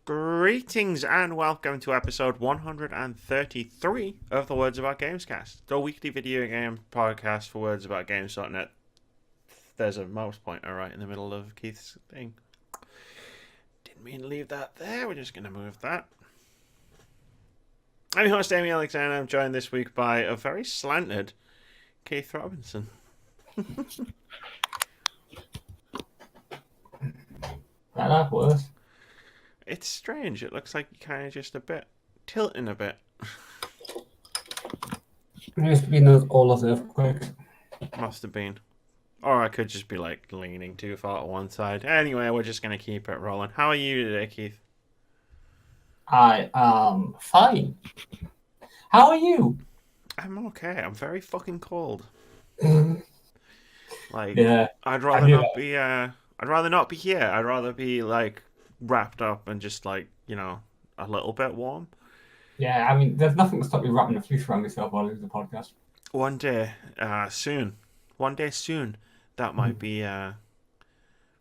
Greetings and welcome to episode 133 of the Words About Gamescast, the weekly video game podcast for Words About Games.net. There's a mouse pointer right in the middle of Keith's thing. Didn't mean to leave that there, we're just going to move that. I'm your host, Amy Alexander. I'm joined this week by a very slanted Keith Robinson. That worse. It's strange. It looks like you're kind of just a bit tilting a bit. It used to be all those earthquakes. Must have been. Or I could just be like leaning too far to one side. Anyway, we're just going to keep it rolling. How are you today, Keith? I am fine. How are you? I'm okay. I'm very fucking cold. Like, Yeah, I'd rather not be. I'd rather not be here. I'd rather be like wrapped up and just like, you know, a little bit warm. yeah. I mean, there's nothing to stop you wrapping a fleece around yourself while you do the podcast. One day, soon. One day soon, that might be happening.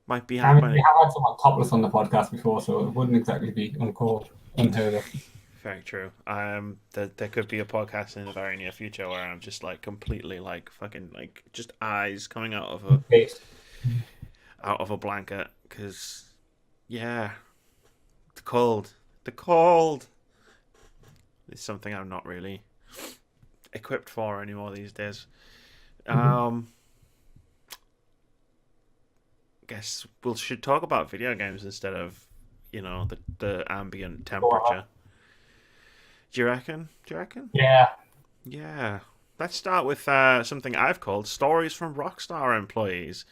I mean, we have had someone topless on the podcast before, so it wouldn't exactly be unheard of. Very true. There could be a podcast in the very near future where I'm just like completely like fucking like just eyes coming out of a blanket because yeah, the cold is something I'm not really equipped for anymore these days. Guess we should talk about video games instead of, you know, the ambient temperature. Do you reckon? Yeah. Yeah. Let's start with something I've called Stories from Rockstar Employees.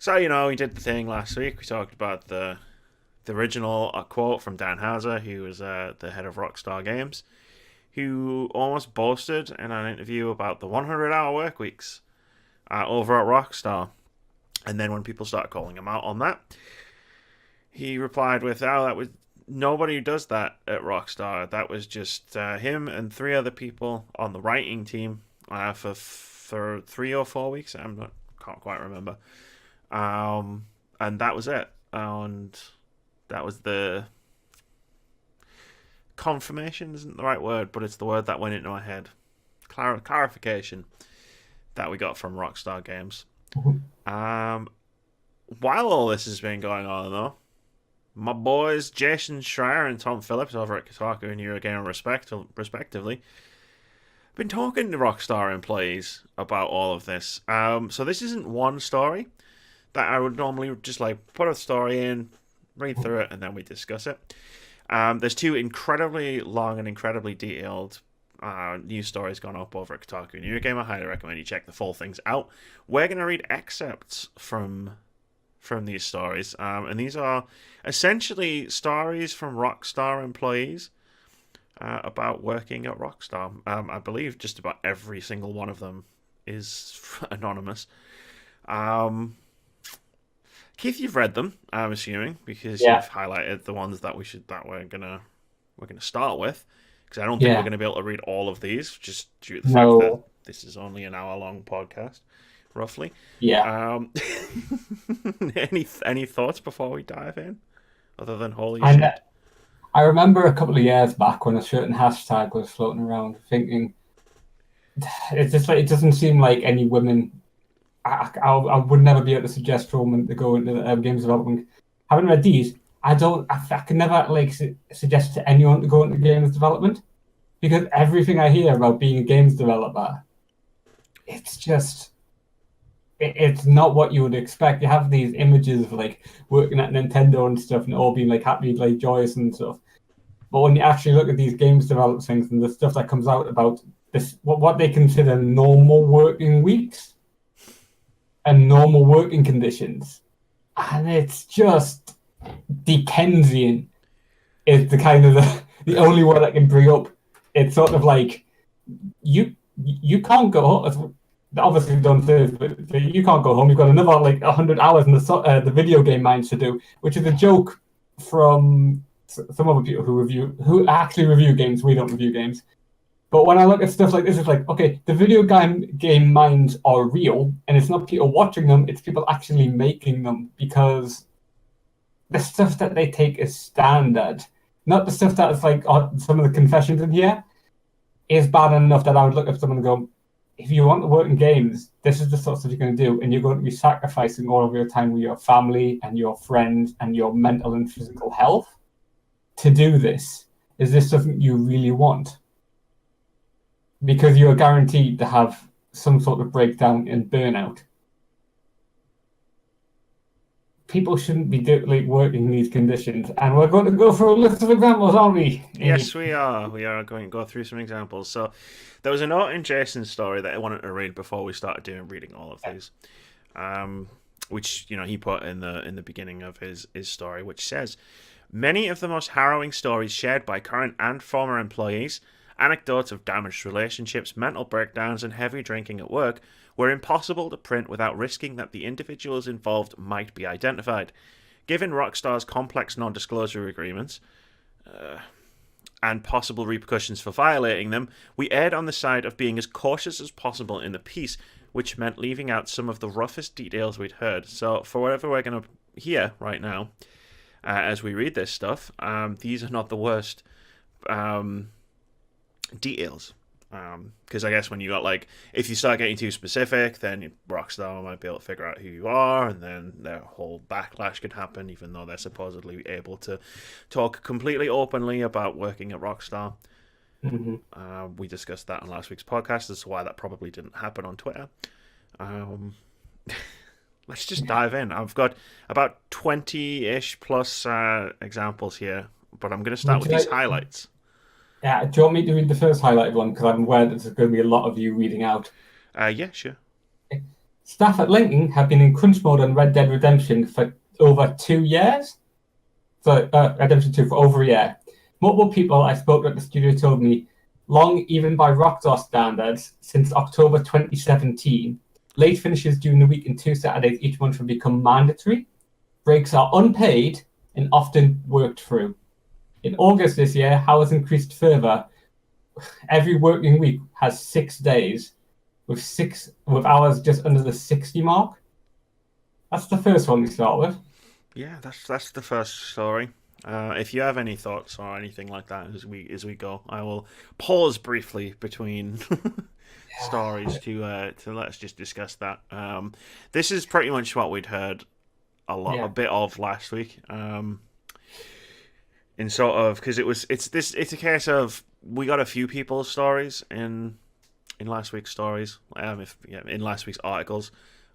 So, you know, we did the thing last week. We talked about the original quote from Dan Houser, who was the head of Rockstar Games, who almost boasted in an interview about the 100-hour work weeks over at Rockstar. And then when people started calling him out on that, he replied with, "Oh, that was nobody does that at Rockstar. That was just him and 3 other people on the writing team for 3 or 4 weeks. Can't quite remember. And that was it. And that was the confirmation. Isn't the right word, but it's the word that went into my head. Clarification that we got from Rockstar Games." While all this has been going on, though, my boys Jason Schreier and Tom Phillips over at Kotaku and Eurogamer respectively been talking to Rockstar employees about all of this. So this isn't one story that I would normally just like put a story in, read through it, and then we discuss it. There's 2 incredibly long and incredibly detailed news stories gone up over at Kotaku and Eurogamer. I highly recommend you check the full things out. We're going to read excerpts from these stories, and these are essentially stories from Rockstar employees about working at Rockstar. I believe just about every single one of them is anonymous. Keith, you've read them, I'm assuming, because you've highlighted the ones that we're gonna start with. Because I don't think we're going to be able to read all of these, just due to the fact that this is only an hour-long podcast, roughly. Yeah. Any thoughts before we dive in, other than holy shit? I remember a couple of years back when a certain hashtag was floating around, thinking it's just like it doesn't seem like any women. I would never be able to suggest for a woman to go into games development. Having read these, I can never like suggest to anyone to go into games development because everything I hear about being a games developer, it's just it's not what you would expect. You have these images of like working at Nintendo and stuff and all being like happy, like joyous and stuff. But when you actually look at these games development things and the stuff that comes out about this, what they consider normal working weeks and normal working conditions, and it's just Dickensian is the kind of the only word I can bring up. It's sort of like you can't go. Obviously, done this, but you can't go home. You've got another like 100 hours in the video game minds to do, which is a joke from some other people who actually review games. We don't review games, but when I look at stuff like this, it's like, okay, the video game minds are real, and it's not people watching them; it's people actually making them because the stuff that they take as standard, not the stuff that is like some of the confessions in here, is bad enough that I would look at someone and go, if you want to work in games, this is the sort of stuff you're going to do, and you're going to be sacrificing all of your time with your family and your friends and your mental and physical health to do this. Is this something you really want? Because you're guaranteed to have some sort of breakdown and burnout. People shouldn't be working in these conditions, and we're going to go through a list of examples, aren't we? Yes, we are. We are going to go through some examples. So, there was a note in Jason's story that I wanted to read before we started reading all of these, which he put in the beginning of his story, which says, many of the most harrowing stories shared by current and former employees, anecdotes of damaged relationships, mental breakdowns, and heavy drinking at work, were impossible to print without risking that the individuals involved might be identified. Given Rockstar's complex non-disclosure agreements and possible repercussions for violating them, we erred on the side of being as cautious as possible in the piece, which meant leaving out some of the roughest details we'd heard. So for whatever we're going to hear right now, as we read this stuff, these are not the worst details. Because I guess when you got if you start getting too specific, then Rockstar might be able to figure out who you are, and then their whole backlash could happen, even though they're supposedly able to talk completely openly about working at Rockstar. Mm-hmm. We discussed that on last week's podcast as to why that probably didn't happen on Twitter. Let's just dive in. I've got about 20-ish plus examples here, but I'm going to start with these highlights. Yeah, do you want me to read the first highlighted one? Because I'm aware that there's going to be a lot of you reading out. Yeah, sure. Okay. Staff at Lincoln have been in crunch mode on Red Dead Redemption for over 2 years. So, Redemption 2 for over a year. Multiple people I spoke to at the studio told me, long even by Rockstar standards, since October 2017, late finishes during the week and 2 Saturdays each month have become mandatory. Breaks are unpaid and often worked through. In August this year, hours increased further. Every working week has 6 days, with hours just under the 60 mark. That's the first one we start with. Yeah, that's the first story. If you have any thoughts or anything like that as we go, I will pause briefly between stories to let's just discuss that. This is pretty much what we'd heard a bit of last week. In sort of, because it's a case of we got a few people's stories in last week's stories, in last week's articles,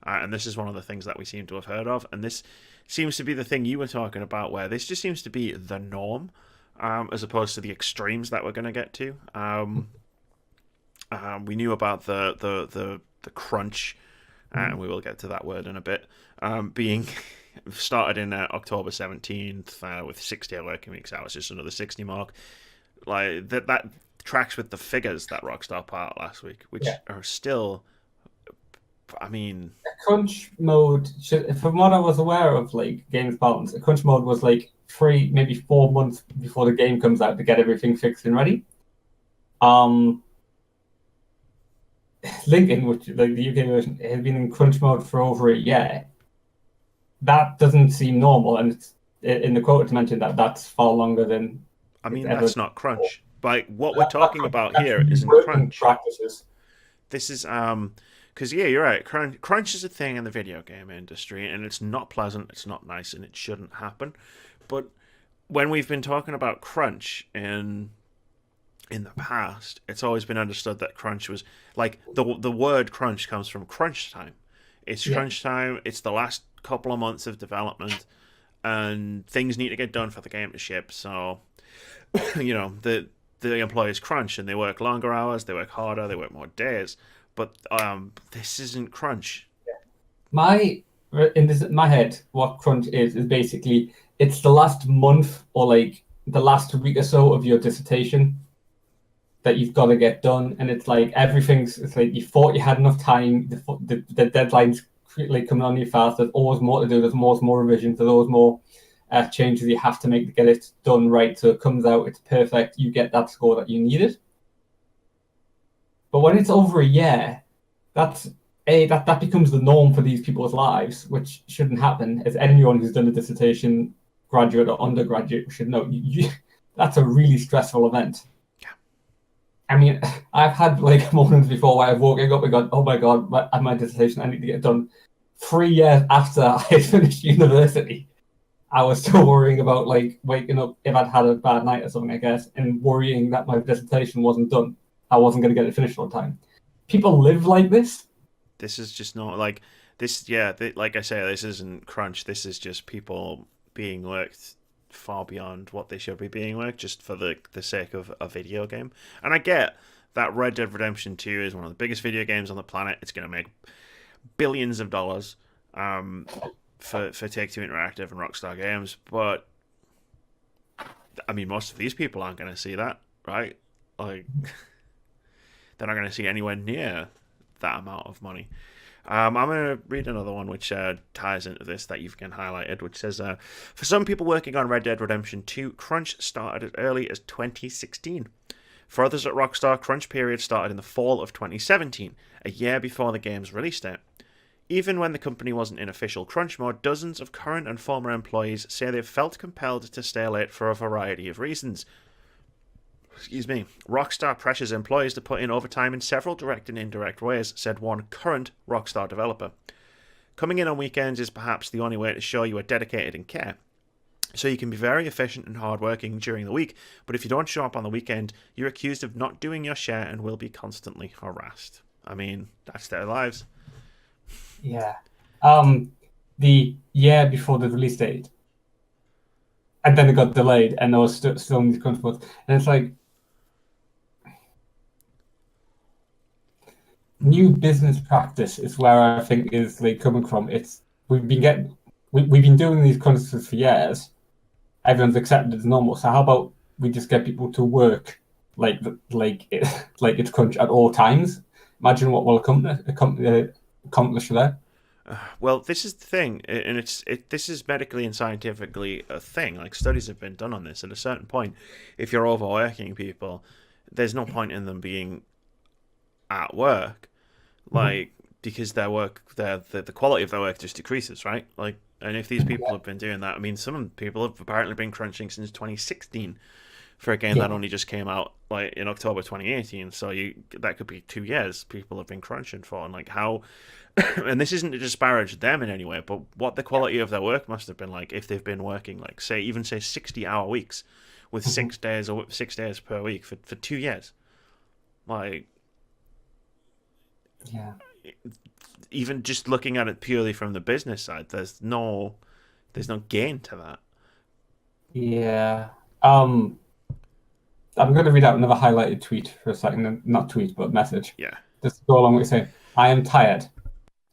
and this is one of the things that we seem to have heard of, and this seems to be the thing you were talking about, where this just seems to be the norm, as opposed to the extremes that we're going to get to. We knew about the crunch, and we will get to that word in a bit, being started in October 17th with 60 working weeks out. It's just another 60 mark. Like that tracks with the figures that Rockstar put out last week, which are still, I mean, crunch mode. From what I was aware of, games balance, a crunch mode was 3, maybe 4 months before the game comes out to get everything fixed and ready. Lincoln, which the UK version, has been in crunch mode for over a year. That doesn't seem normal, and it's, in the quote it's mentioned that that's far longer than. I mean, that's not crunch. Like what we're talking about here isn't crunch. Practices. This is because you're right. Crunch is a thing in the video game industry, and it's not pleasant. It's not nice, and it shouldn't happen. But when we've been talking about crunch in the past, it's always been understood that crunch was the word crunch comes from crunch time. It's crunch time. It's the last couple of months of development, and things need to get done for the game to ship. So, the employees crunch, and they work longer hours, they work harder, they work more days. But this isn't crunch. My head, what crunch is basically it's the last month or the last week or so of your dissertation that you've got to get done, and it's everything's. It's you thought you had enough time. The deadline's coming on you fast. There's always more to do. There's always more revisions. There's always more changes you have to make to get it done right. So it comes out, it's perfect. You get that score that you needed. But when it's over a year, that becomes the norm for these people's lives, which shouldn't happen. As anyone who's done a dissertation graduate or undergraduate should know. That's a really stressful event. Yeah. I mean, I've had like moments before where I've woken up and gone, "Oh my god, my dissertation, I need to get it done." 3 years after I finished university, I was still worrying about like waking up if I'd had a bad night or something, I guess, and worrying that my dissertation wasn't done. I wasn't going to get it finished on time. People live like this. This is just not like this. Yeah, like I say, this isn't crunch. This is just people being worked far beyond what they should be being worked just for the sake of a video game. And I get that Red Dead Redemption 2 is one of the biggest video games on the planet. It's going to make billions of dollars for Take-Two Interactive and Rockstar Games, but I mean, most of these people aren't going to see that, right? Like, they're not going to see anywhere near that amount of money. I'm going to read another one which ties into this that you've again highlighted, which says, for some people working on Red Dead Redemption 2, crunch started as early as 2016. For others at Rockstar, crunch period started in the fall of 2017, a year before the game's release date. Even when the company wasn't in official crunch mode, dozens of current and former employees say they've felt compelled to stay late for a variety of reasons. Rockstar pressures employees to put in overtime in several direct and indirect ways, said one current Rockstar developer. Coming in on weekends is perhaps the only way to show you are dedicated and care. So you can be very efficient and hardworking during the week, but if you don't show up on the weekend, you're accused of not doing your share and will be constantly harassed. I mean, that's their lives. Yeah. The year before the release date, and then it got delayed, and there was still in these crunch modes, and it's like new business practice is where I think is like coming from. It's we've been doing these crunches for years. Everyone's accepted as normal. So how about we just get people to work like it's crunch at all times? Imagine what will accomplish there. Well, this is the thing, and this is medically and scientifically a thing. Like, studies have been done on this. At a certain point, if you're overworking people, there's no point in them being at work, like because their work, the quality of their work just decreases, right? Like, and if these people have been doing that, I mean, some people have apparently been crunching since 2016 for a game that only just came out like in October 2018. So that could be 2 years people have been crunching for, and like how. And this isn't to disparage them in any way, but what the quality of their work must have been like if they've been working like say 60-hour weeks with 6 days per week for 2 years. Like, yeah, even just looking at it purely from the business side, there's no gain to that. Yeah. I'm going to read out another highlighted tweet for a second, not tweet but message. Yeah. Just to go along with saying, I am tired.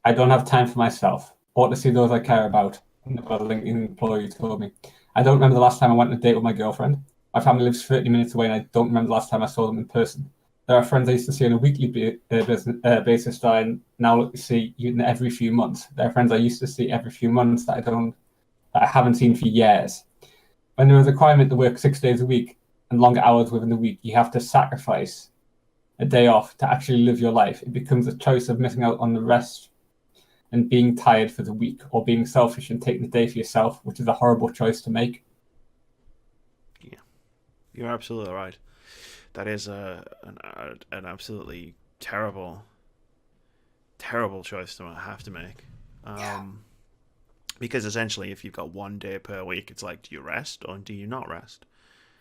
I don't have time for myself or to see those I care about. Another LinkedIn employee told me. I don't remember the last time I went on a date with my girlfriend. My family lives 30 minutes away and I don't remember the last time I saw them in person. There are friends I used to see on a weekly basis that I now look to see even every few months. There are friends I used to see every few months that I haven't seen for years. When there is a requirement to work 6 days a week and longer hours within the week, you have to sacrifice a day off to actually live your life. It becomes a choice of missing out on the rest and being tired for the week, or being selfish and taking the day for yourself, which is a horrible choice to make. Yeah, you're absolutely right. That is an absolutely terrible choice to have to make. Because essentially, if you've got 1 day per week, it's like, do you rest or do you not rest?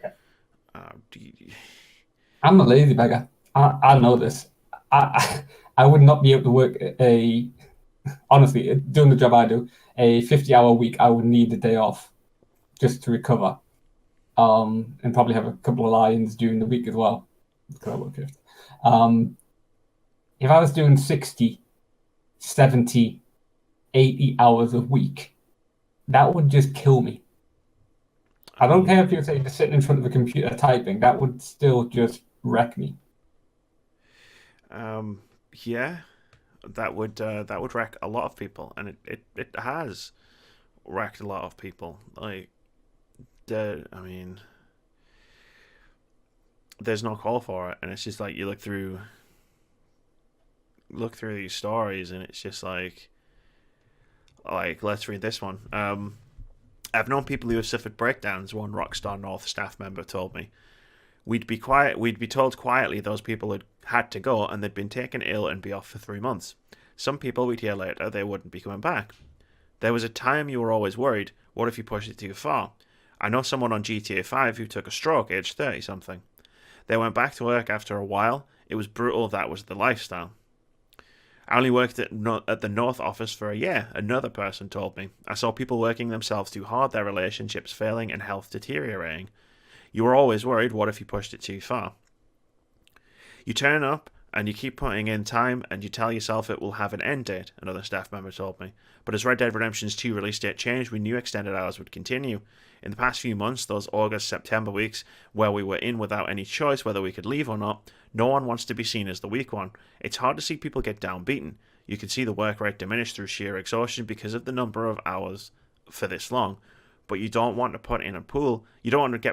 Yeah. I'm a lazy beggar. I know this. I would not be able to work honestly, doing the job I do, a 50-hour week. I would need a day off just to recover, and probably have a couple of lie-ins during the week as well. Because I work shift. If I was doing 60, 70, 80 hours a week, that would just kill me. I don't care if you're saying just sitting in front of a computer typing, that would still just wreck me. Yeah, that would wreck a lot of people, and it has wrecked a lot of people. Like, I mean, there's no call for it, and it's just like you look through these stories, and it's just like let's read this one. I've known people who have suffered breakdowns, one Rockstar North staff member told me. We'd be told quietly those people had to go and they'd been taken ill and be off for 3 months. Some people we'd hear later they wouldn't be coming back. There was a time you were always worried, what if you pushed it too far? I know someone on GTA 5 who took a stroke aged 30 something. They went back to work after a while. It was brutal, that was the lifestyle. I only worked at the North office for a year, another person told me. I saw people working themselves too hard, their relationships failing and health deteriorating. You were always worried, what if you pushed it too far? You turn up and you keep putting in time and you tell yourself it will have an end date, another staff member told me. But as Red Dead Redemption's 2 release date changed, we knew extended hours would continue. In the past few months, those August, September weeks, where we were in without any choice whether we could leave or not, no one wants to be seen as the weak one. It's hard to see people get downbeaten. You can see the work rate diminish through sheer exhaustion because of the number of hours for this long. But you don't want to get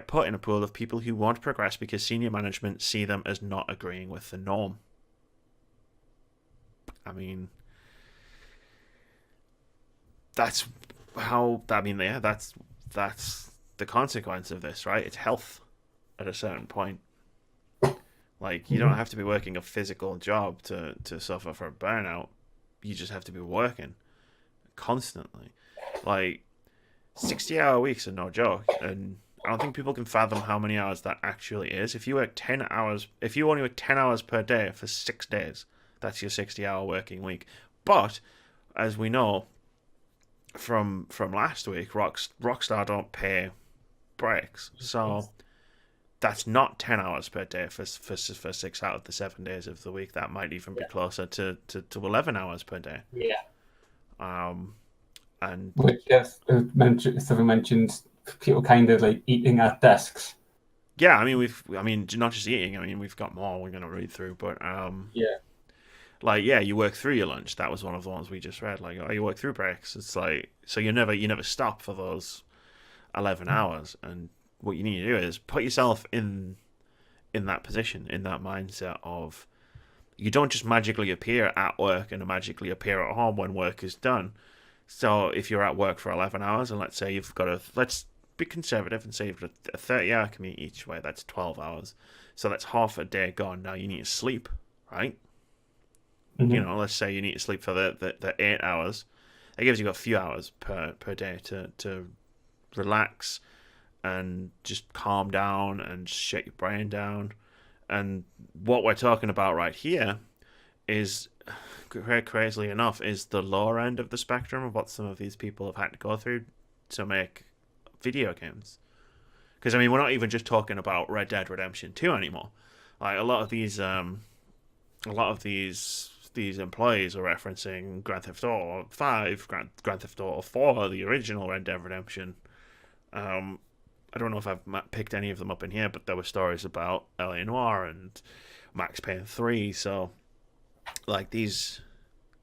put in a pool of people who won't progress because senior management see them as not agreeing with the norm. I mean, that's the consequence of this, right? It's health at a certain point. Like, you don't have to be working a physical job to suffer from burnout. You just have to be working constantly. Like, 60-hour weeks are no joke, and I don't think people can fathom how many hours that actually is. If you only work 10 hours per day for 6 days, that's your 60-hour working week. But as we know from last week, Rockstar don't pay breaks, so that's not 10 hours per day for 6 out of the 7 days of the week. That might even be closer to 11 hours per day. Yeah. And which, yes, Stephen mentioned people kind of like eating at desks. Yeah, I mean, not just eating. I mean, we've got more we're gonna read through, but you work through your lunch. That was one of the ones we just read. Like, you work through breaks. It's like, so you never stop for those 11 hours. And what you need to do is put yourself in that position, in that mindset of, you don't just magically appear at work and magically appear at home when work is done. So if you're at work for 11 hours, and let's say let's be conservative and say you've got a 30-hour commute each way, that's 12 hours. So that's half a day gone. Now you need to sleep, right? Mm-hmm. You know, let's say you need to sleep for the 8 hours. That gives you a few hours per day to relax and just calm down and shut your brain down. And what we're talking about right here is, crazily enough, is the lower end of the spectrum of what some of these people have had to go through to make video games. Because, I mean, we're not even just talking about Red Dead Redemption 2 anymore. Like, a lot of these employees are referencing Grand Theft Auto 5, Grand Theft Auto 4, the original Red Dead Redemption. I don't know if I've picked any of them up in here, but there were stories about L.A. Noire and Max Payne 3, so like this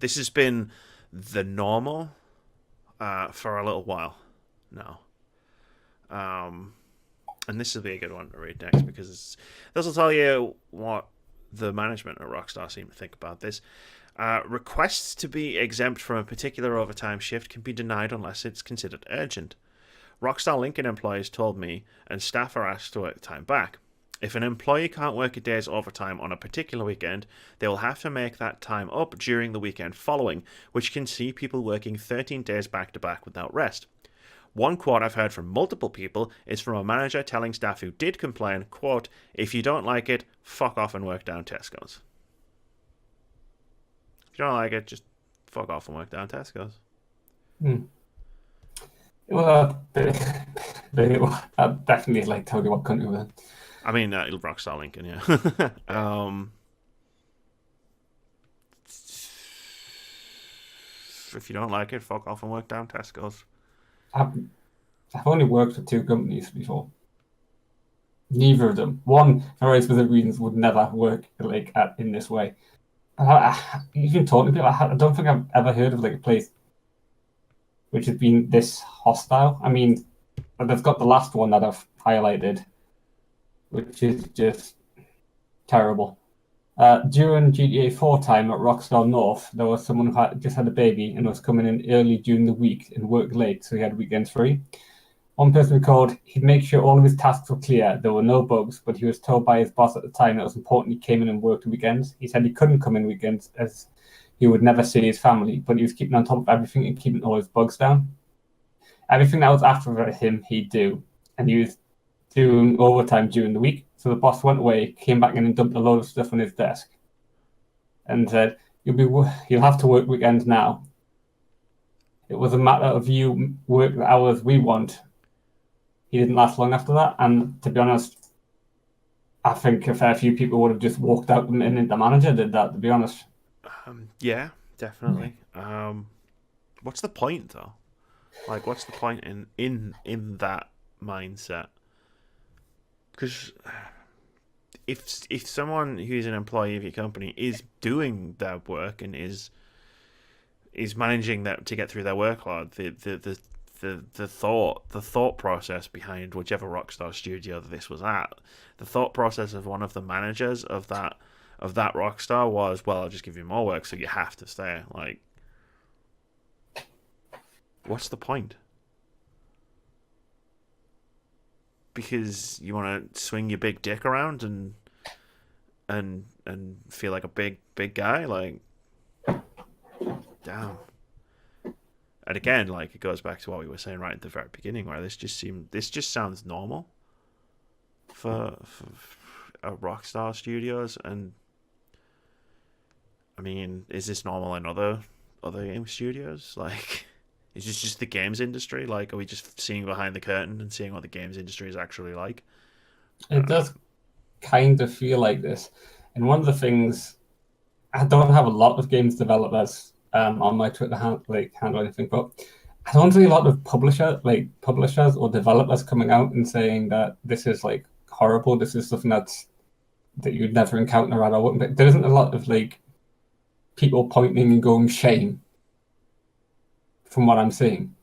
has been the normal for a little while now. And this will be a good one to read next, because this will tell you what the management at Rockstar seem to think about this. Requests to be exempt from a particular overtime shift can be denied unless it's considered urgent. Rockstar Lincoln employees told me, and staff are asked to work time back. If an employee can't work a day's overtime on a particular weekend, they will have to make that time up during the weekend following, which can see people working 13 days back-to-back without rest. One quote I've heard from multiple people is from a manager telling staff who did complain, quote, "If you don't like it, fuck off and work down Tesco's." If you don't like it, just fuck off and work down Tesco's. Well, I'd definitely like tell you what country we're in. I mean, Rockstar Lincoln, yeah. If you don't like it, fuck off and work down Tesco's. I've only worked for 2 companies before. Neither of them, one for various other reasons, would never work like in this way. Even talking to people, I don't think I've ever heard of like a place which has been this hostile. I mean, they've got the last one that I've highlighted, which is just terrible. During GTA 4 time at Rockstar North, there was someone who just had a baby and was coming in early during the week and worked late, so he had weekends free. One person recalled he'd make sure all of his tasks were clear, there were no bugs, but he was told by his boss at the time that it was important he came in and worked weekends. He said he couldn't come in weekends as he would never see his family, but he was keeping on top of everything and keeping all his bugs down. Everything that was after him, he'd do, and he was doing overtime during the week. So the boss went away, came back in and dumped a load of stuff on his desk, and said, "You'll have to work weekends now. It was a matter of you work the hours we want." He didn't last long after that, and to be honest, I think a fair few people would have just walked out and the manager did that, to be honest. Yeah, definitely. What's the point though? Like, what's the point in that mindset? Because if someone who's an employee of your company is doing their work and is managing that to get through their workload, the thought process behind whichever Rockstar studio this was at, the thought process of one of the managers of that Rockstar was, well, I'll just give you more work, so you have to stay. Like, what's the point? Because you want to swing your big dick around and feel like a big guy, like, damn. And again, like, it goes back to what we were saying right at the very beginning, where this just sounds normal for Rockstar Studios. And I mean, is this normal in other game studios? Like, is this just the games industry? Like, are we just seeing behind the curtain and seeing what the games industry is actually like? It does kind of feel like this. And one of the things, I don't have a lot of games developers on my Twitter handle or anything, but I don't see a lot of publishers or developers coming out and saying that this is like horrible. This is something that you'd never encounter at all. But there isn't a lot of like people pointing and going shame from what I'm seeing.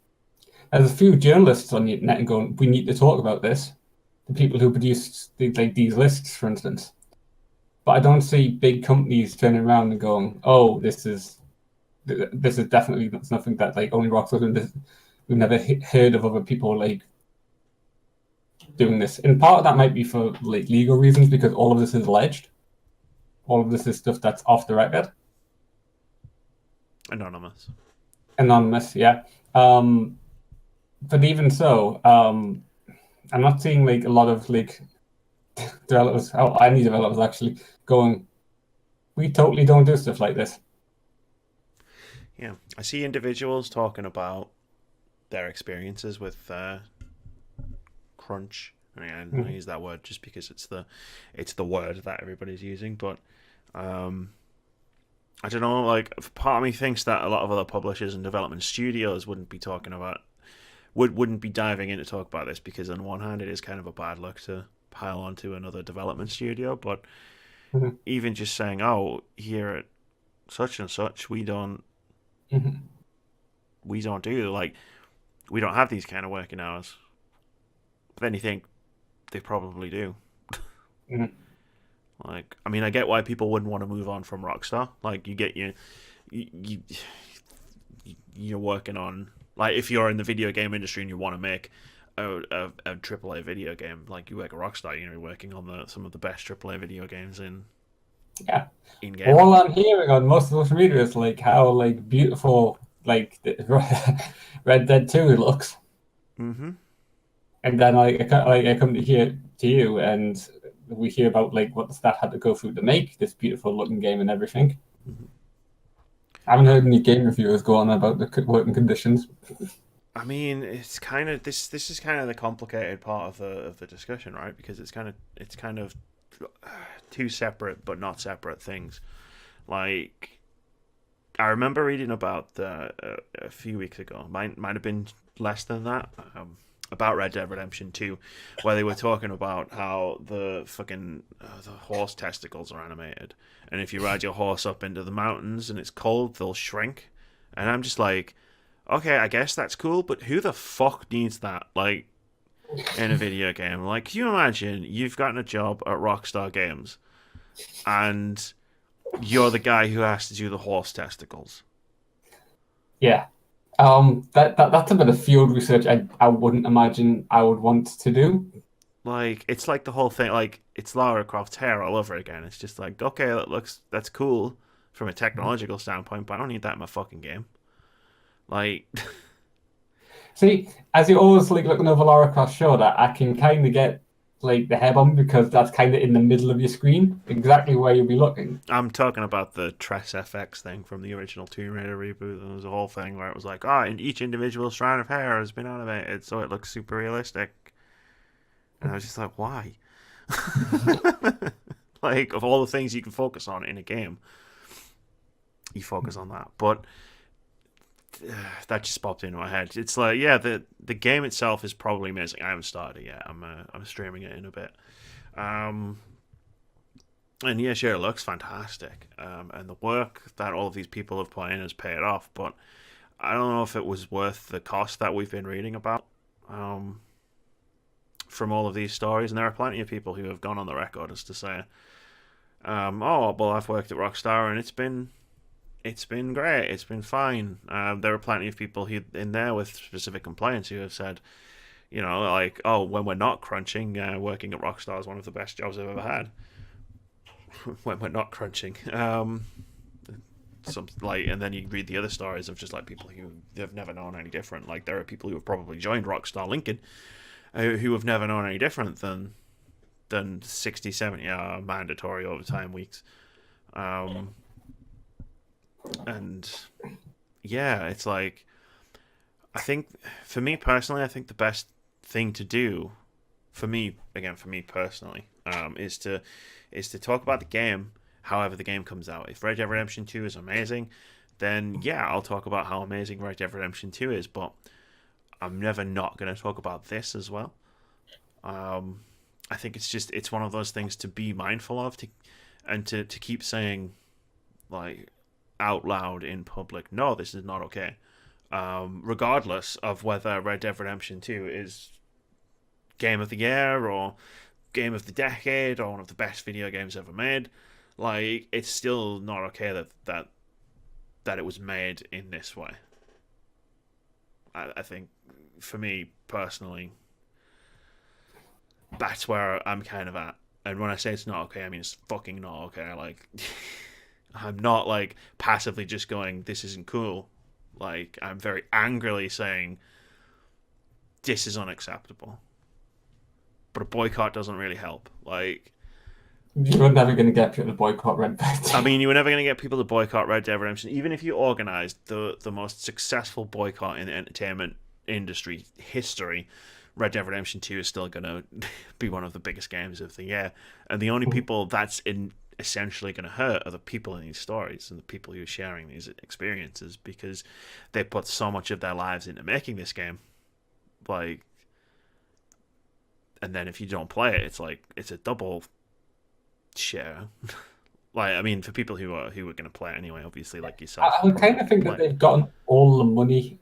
There's a few journalists on the internet and going, we need to talk about this. The people who produce these lists, for instance. But I don't see big companies turning around and going, oh, this is definitely that's nothing that like only Rockstar doing. We've never heard of other people like doing this. And part of that might be for like legal reasons, because all of this is alleged. All of this is stuff that's off the record. Anonymous, yeah. But even so, I'm not seeing like a lot of like developers, any developers actually going, we totally don't do stuff like this. Yeah, I see individuals talking about their experiences with crunch. I use that word just because it's the word that everybody's using, but I don't know, like, part of me thinks that a lot of other publishers and development studios wouldn't be diving in to talk about this, because on one hand it is kind of a bad look to pile onto another development studio, but even just saying, oh, here at such and such we don't do, like, we don't have these kind of working hours. But then you think they probably do. Like, I mean, I get why people wouldn't want to move on from Rockstar. Like, you're working on, like, if you're in the video game industry and you want to make a AAA video game, like, you work at Rockstar, you're going to be working on some of the best AAA video games in game. All I'm hearing on most social media is like how like beautiful like Red Dead 2 looks. And then I come to hear to you and we hear about like what the staff had to go through to make this beautiful looking game and everything. I haven't heard any game reviewers go on about the working conditions. I mean, it's kind of this is kind of the complicated part of the discussion, right? Because it's kind of two separate but not separate things. Like, I remember reading about a few weeks ago, might have been less than that, about Red Dead Redemption 2, where they were talking about how the fucking the horse testicles are animated, and if you ride your horse up into the mountains and it's cold, they'll shrink. And I'm just like, okay, I guess that's cool, but who the fuck needs that, like, in a video game? Like, can you imagine you've gotten a job at Rockstar Games and you're the guy who has to do the horse testicles? Yeah. That's a bit of field research I wouldn't imagine I would want to do. Like, it's like the whole thing, like, it's Lara Croft's hair all over again. It's just like, okay, that's cool from a technological standpoint, but I don't need that in my fucking game. Like, See, as you're always like looking over Lara Croft's shoulder, I can kind of get like the head on because that's kind of in the middle of your screen, exactly where you'll be looking. I'm talking about the Tress FX thing from the original Tomb Raider reboot. There was a whole thing where it was like, ah, and each individual strand of hair has been animated, so it looks super realistic. And I was just like, why? Like, of all the things you can focus on in a game, you focus on that. But that just popped into my head. It's like, yeah, the game itself is probably amazing. I haven't started it yet. I'm streaming it in a bit. And yeah, sure, it looks fantastic. And the work that all of these people have put in has paid off. But I don't know if it was worth the cost that we've been reading about. From all of these stories, and there are plenty of people who have gone on the record as to say, "Oh, well, I've worked at Rockstar, and it's been great, it's been fine." There are plenty of people who in there with specific complaints who have said, you know, like, "Oh, when we're not crunching, working at Rockstar is one of the best jobs I've ever had." When we're not crunching, some like, and then you read the other stories of just like people who have never known any different. Like, there are people who have probably joined Rockstar Lincoln who have never known any different than 60, 70 hour mandatory overtime weeks. And yeah, it's like, I think for me personally, I think the best thing to do for me personally, is to talk about the game however the game comes out. If Red Dead Redemption 2 is amazing, then yeah, I'll talk about how amazing Red Dead Redemption 2 is, but I'm never not going to talk about this as well. I think it's one of those things to be mindful of, to keep saying, like, out loud in public, no, this is not okay. Regardless of whether Red Dead Redemption 2 is Game of the Year or Game of the Decade or one of the best video games ever made, like, it's still not okay that it was made in this way. I think, for me personally, that's where I'm kind of at. And when I say it's not okay, I mean it's fucking not okay. Like, I'm not like passively just going, this isn't cool. Like, I'm very angrily saying, this is unacceptable. But a boycott doesn't really help. Like, You're never going to get people to boycott Red Dead. I mean, you were never going to get people to boycott Red Dead Redemption, even if you organized the most successful boycott in the entertainment industry history. Red Dead Redemption 2 is still going to be one of the biggest games of the year, and the only people that's essentially going to hurt are the people in these stories and the people who are sharing these experiences, because they put so much of their lives into making this game. Like, and then if you don't play it, it's like, it's a double share. Like, I mean, for people who are going to play it anyway, obviously, like yourself. I would kind of think that they've gotten all the money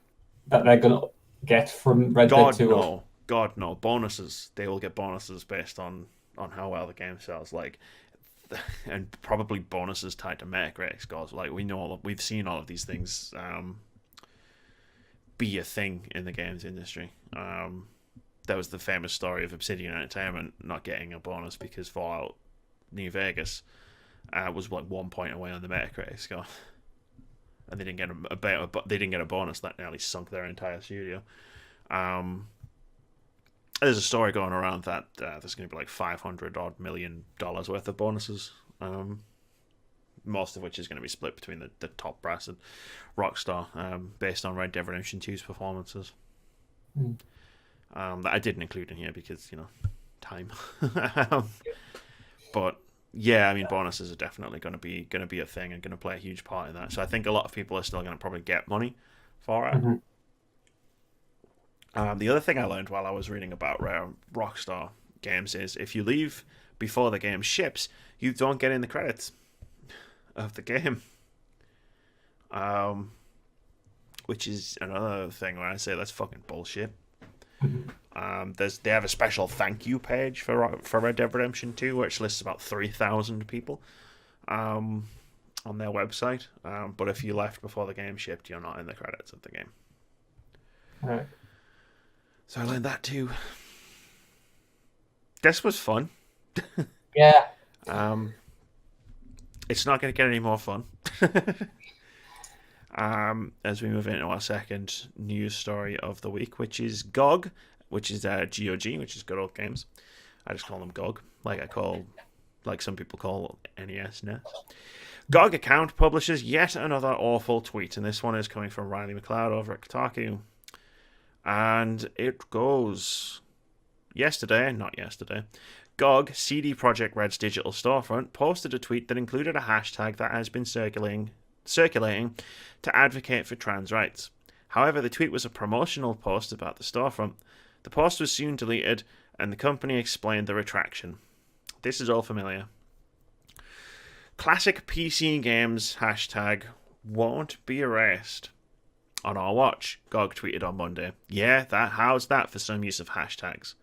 that they're going to get from Red Dead 2. God no. Bonuses. They will get bonuses based on how well the game sells. Like, and probably bonuses tied to Metacritic scores. Like, we've seen all of these things be a thing in the games industry. There was the famous story of Obsidian Entertainment not getting a bonus because Fallout New Vegas was like 1 point away on the Metacritic score, and they didn't get a bonus that nearly sunk their entire studio. There's a story going around that there's going to be like $500 million worth of bonuses, most of which is going to be split between the top brass and Rockstar, based on Red Dead Redemption 2's performances. That I didn't include in here because, you know, time. But yeah, I mean, bonuses are definitely going to be a thing and going to play a huge part in that. So I think a lot of people are still going to probably get money for it. Mm-hmm. The other thing I learned while I was reading about Rockstar games is if you leave before the game ships, you don't get in the credits of the game. Which is another thing where I say that's fucking bullshit. They have a special thank you page for Red Dead Redemption 2, which lists about 3,000 people on their website. But if you left before the game shipped, you're not in the credits of the game. Right. So I learned that too. This was fun. Yeah. It's not going to get any more fun. As we move into our second news story of the week, which is GOG, which is GOG, which is Good Old Games. I just call them GOG, like some people call NES now. GOG account publishes yet another awful tweet, and this one is coming from Riley McLeod over at Kotaku. And it goes, not yesterday, GOG, CD Projekt Red's digital storefront, posted a tweet that included a hashtag that has been circulating to advocate for trans rights. However, the tweet was a promotional post about the storefront. The post was soon deleted, and the company explained the retraction. This is all familiar. Classic PC games hashtag won't be erased on our watch, GOG tweeted on Monday. Yeah, how's that for some use of hashtags?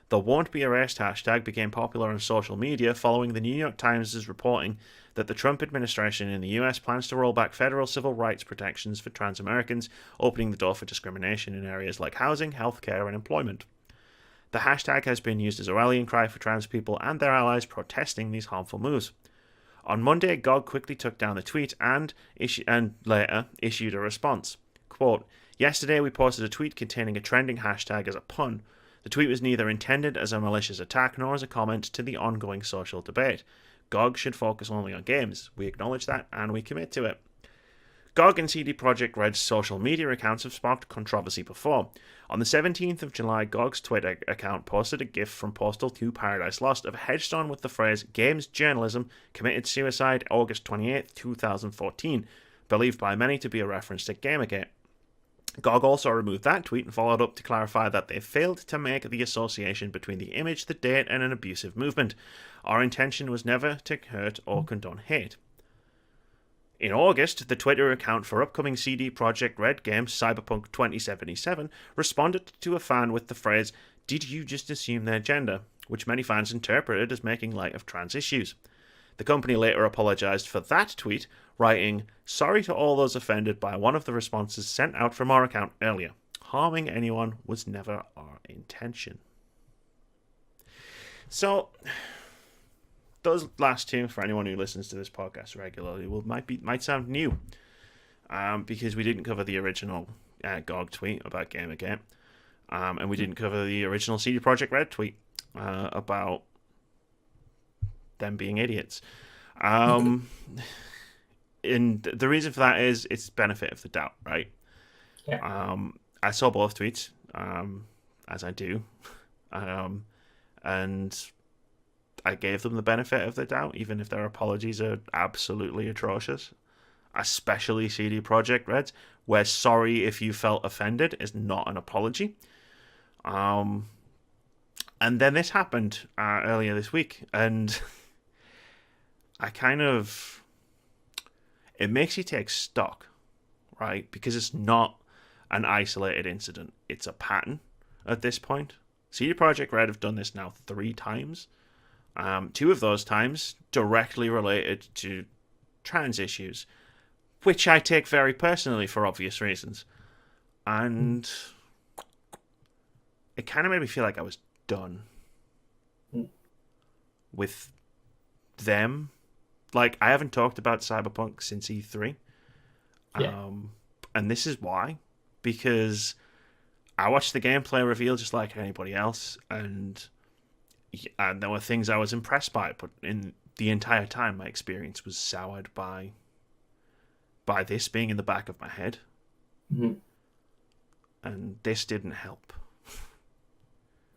The won't be erased hashtag became popular on social media following the New York Times' reporting that the Trump administration in the US plans to roll back federal civil rights protections for trans Americans, opening the door for discrimination in areas like housing, healthcare, and employment. The hashtag has been used as a rallying cry for trans people and their allies protesting these harmful moves. On Monday, GOG quickly took down the tweet and later issued a response. Quote, "Yesterday we posted a tweet containing a trending hashtag as a pun. The tweet was neither intended as a malicious attack nor as a comment to the ongoing social debate. GOG should focus only on games. We acknowledge that and we commit to it." GOG and CD Projekt Red's social media accounts have sparked controversy before. On the 17th of July, GOG's Twitter account posted a GIF from Postal 2 Paradise Lost of a headstone with the phrase "Games Journalism Committed Suicide August 28, 2014, believed by many to be a reference to Gamergate. GOG also removed that tweet and followed up to clarify that they failed to make the association between the image, the date, and an abusive movement. Our intention was never to hurt or condone hate. In August, the Twitter account for upcoming CD Projekt Red game Cyberpunk 2077 responded to a fan with the phrase, "Did you just assume their gender?" which many fans interpreted as making light of trans issues. The company later apologized for that tweet, writing, "Sorry to all those offended by one of the responses sent out from our account earlier. Harming anyone was never our intention." So, those last two, for anyone who listens to this podcast regularly, might sound new, because we didn't cover the original GOG tweet about Gamergate, and we didn't cover the original CD Projekt Red tweet about them being idiots. And the reason for that is it's benefit of the doubt, right? Yeah. I saw both tweets, as I do, and I gave them the benefit of the doubt, even if their apologies are absolutely atrocious. Especially CD Projekt Red's, where "sorry if you felt offended" is not an apology. And then this happened earlier this week, and it makes you take stock, right? Because it's not an isolated incident. It's a pattern at this point. CD Projekt Red have done this now 3 times. 2 of those times directly related to trans issues, which I take very personally for obvious reasons. And it kind of made me feel like I was done with them. Like, I haven't talked about Cyberpunk since E3. Yeah. And this is why. Because I watched the gameplay reveal just like anybody else, and there were things I was impressed by, but in the entire time my experience was soured by this being in the back of my head. Mm-hmm. And this didn't help.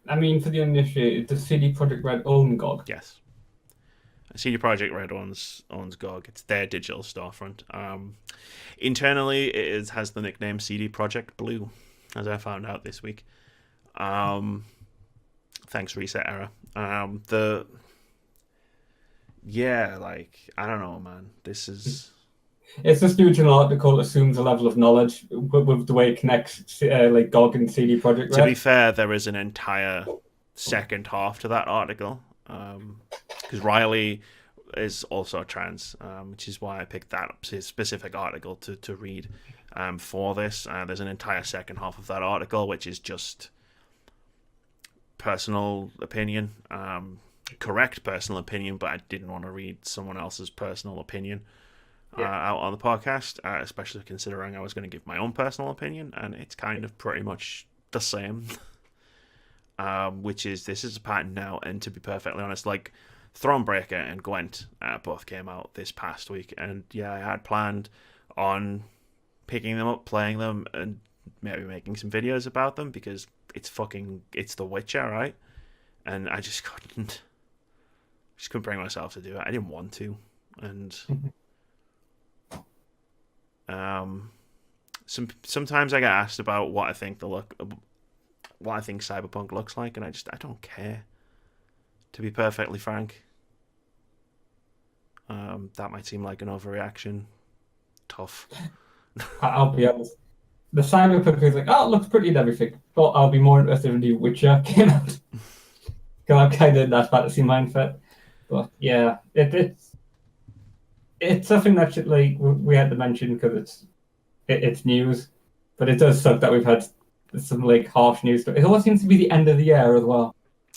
I mean, for the uninitiated, does CD Projekt Red own GOG? Yes. CD Projekt Red owns GOG. It's their digital storefront. Internally, it has the nickname CD Projekt Blue, as I found out this week. Thanks, Reset Error. I don't know, man. This is... It's this original article assumes a level of knowledge with the way it connects like GOG and CD Projekt Red. To be fair, there is an entire second half to that article. Because Riley is also trans, which is why I picked that specific article to read for this. There's an entire second half of that article which is just personal opinion, correct personal opinion, but I didn't want to read someone else's personal opinion out on the podcast, especially considering I was going to give my own personal opinion, and it's kind of pretty much the same. Which is, this is a pattern now, and to be perfectly honest, like, Thronebreaker and Gwent both came out this past week, and yeah, I had planned on picking them up, playing them, and maybe making some videos about them, because it's The Witcher, right? And I just couldn't bring myself to do it. I didn't want to, and sometimes I get asked about what I think Cyberpunk looks like, and I don't care, to be perfectly frank. That might seem like an overreaction. Tough. I'll be honest. The Cyberpunk is like, oh, it looks pretty and everything, but I'll be more interested in the Witcher came out. Because I'm kind of in that fantasy mindset. But yeah, it's something that should, like, we had to mention because it's news, but it does suck that we've had some like harsh news. It always seems to be the end of the year as well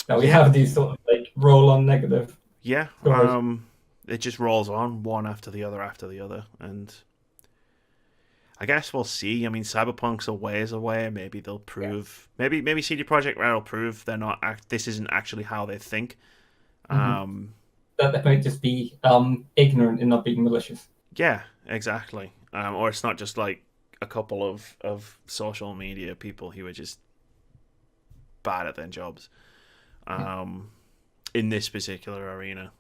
that we have these sort of like roll on negative. Yeah, it just rolls on one after the other, and I guess we'll see. I mean, Cyberpunk's a ways away. Maybe they'll prove. Yeah. Maybe CD Projekt Red will prove they're not. This isn't actually how they think. That they might just be ignorant and not being malicious. Yeah, exactly. Or it's not just like a couple of social media people who are just bad at their jobs. In this particular arena,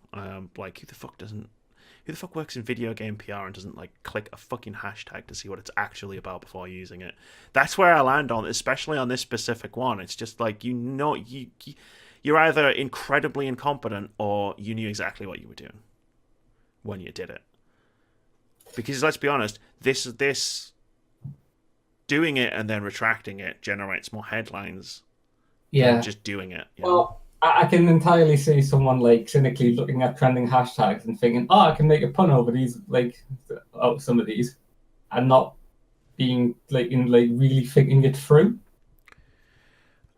like who the fuck works in video game PR and doesn't like click a fucking hashtag to see what it's actually about before using it? That's where I land on, especially on this specific one. It's just like, you're either incredibly incompetent or you knew exactly what you were doing when you did it. Because let's be honest, this doing it and then retracting it generates more headlines than just doing it. Well, I can entirely see someone like cynically looking at trending hashtags and thinking, oh, I can make a pun over these, like, some of these, and not being really thinking it through.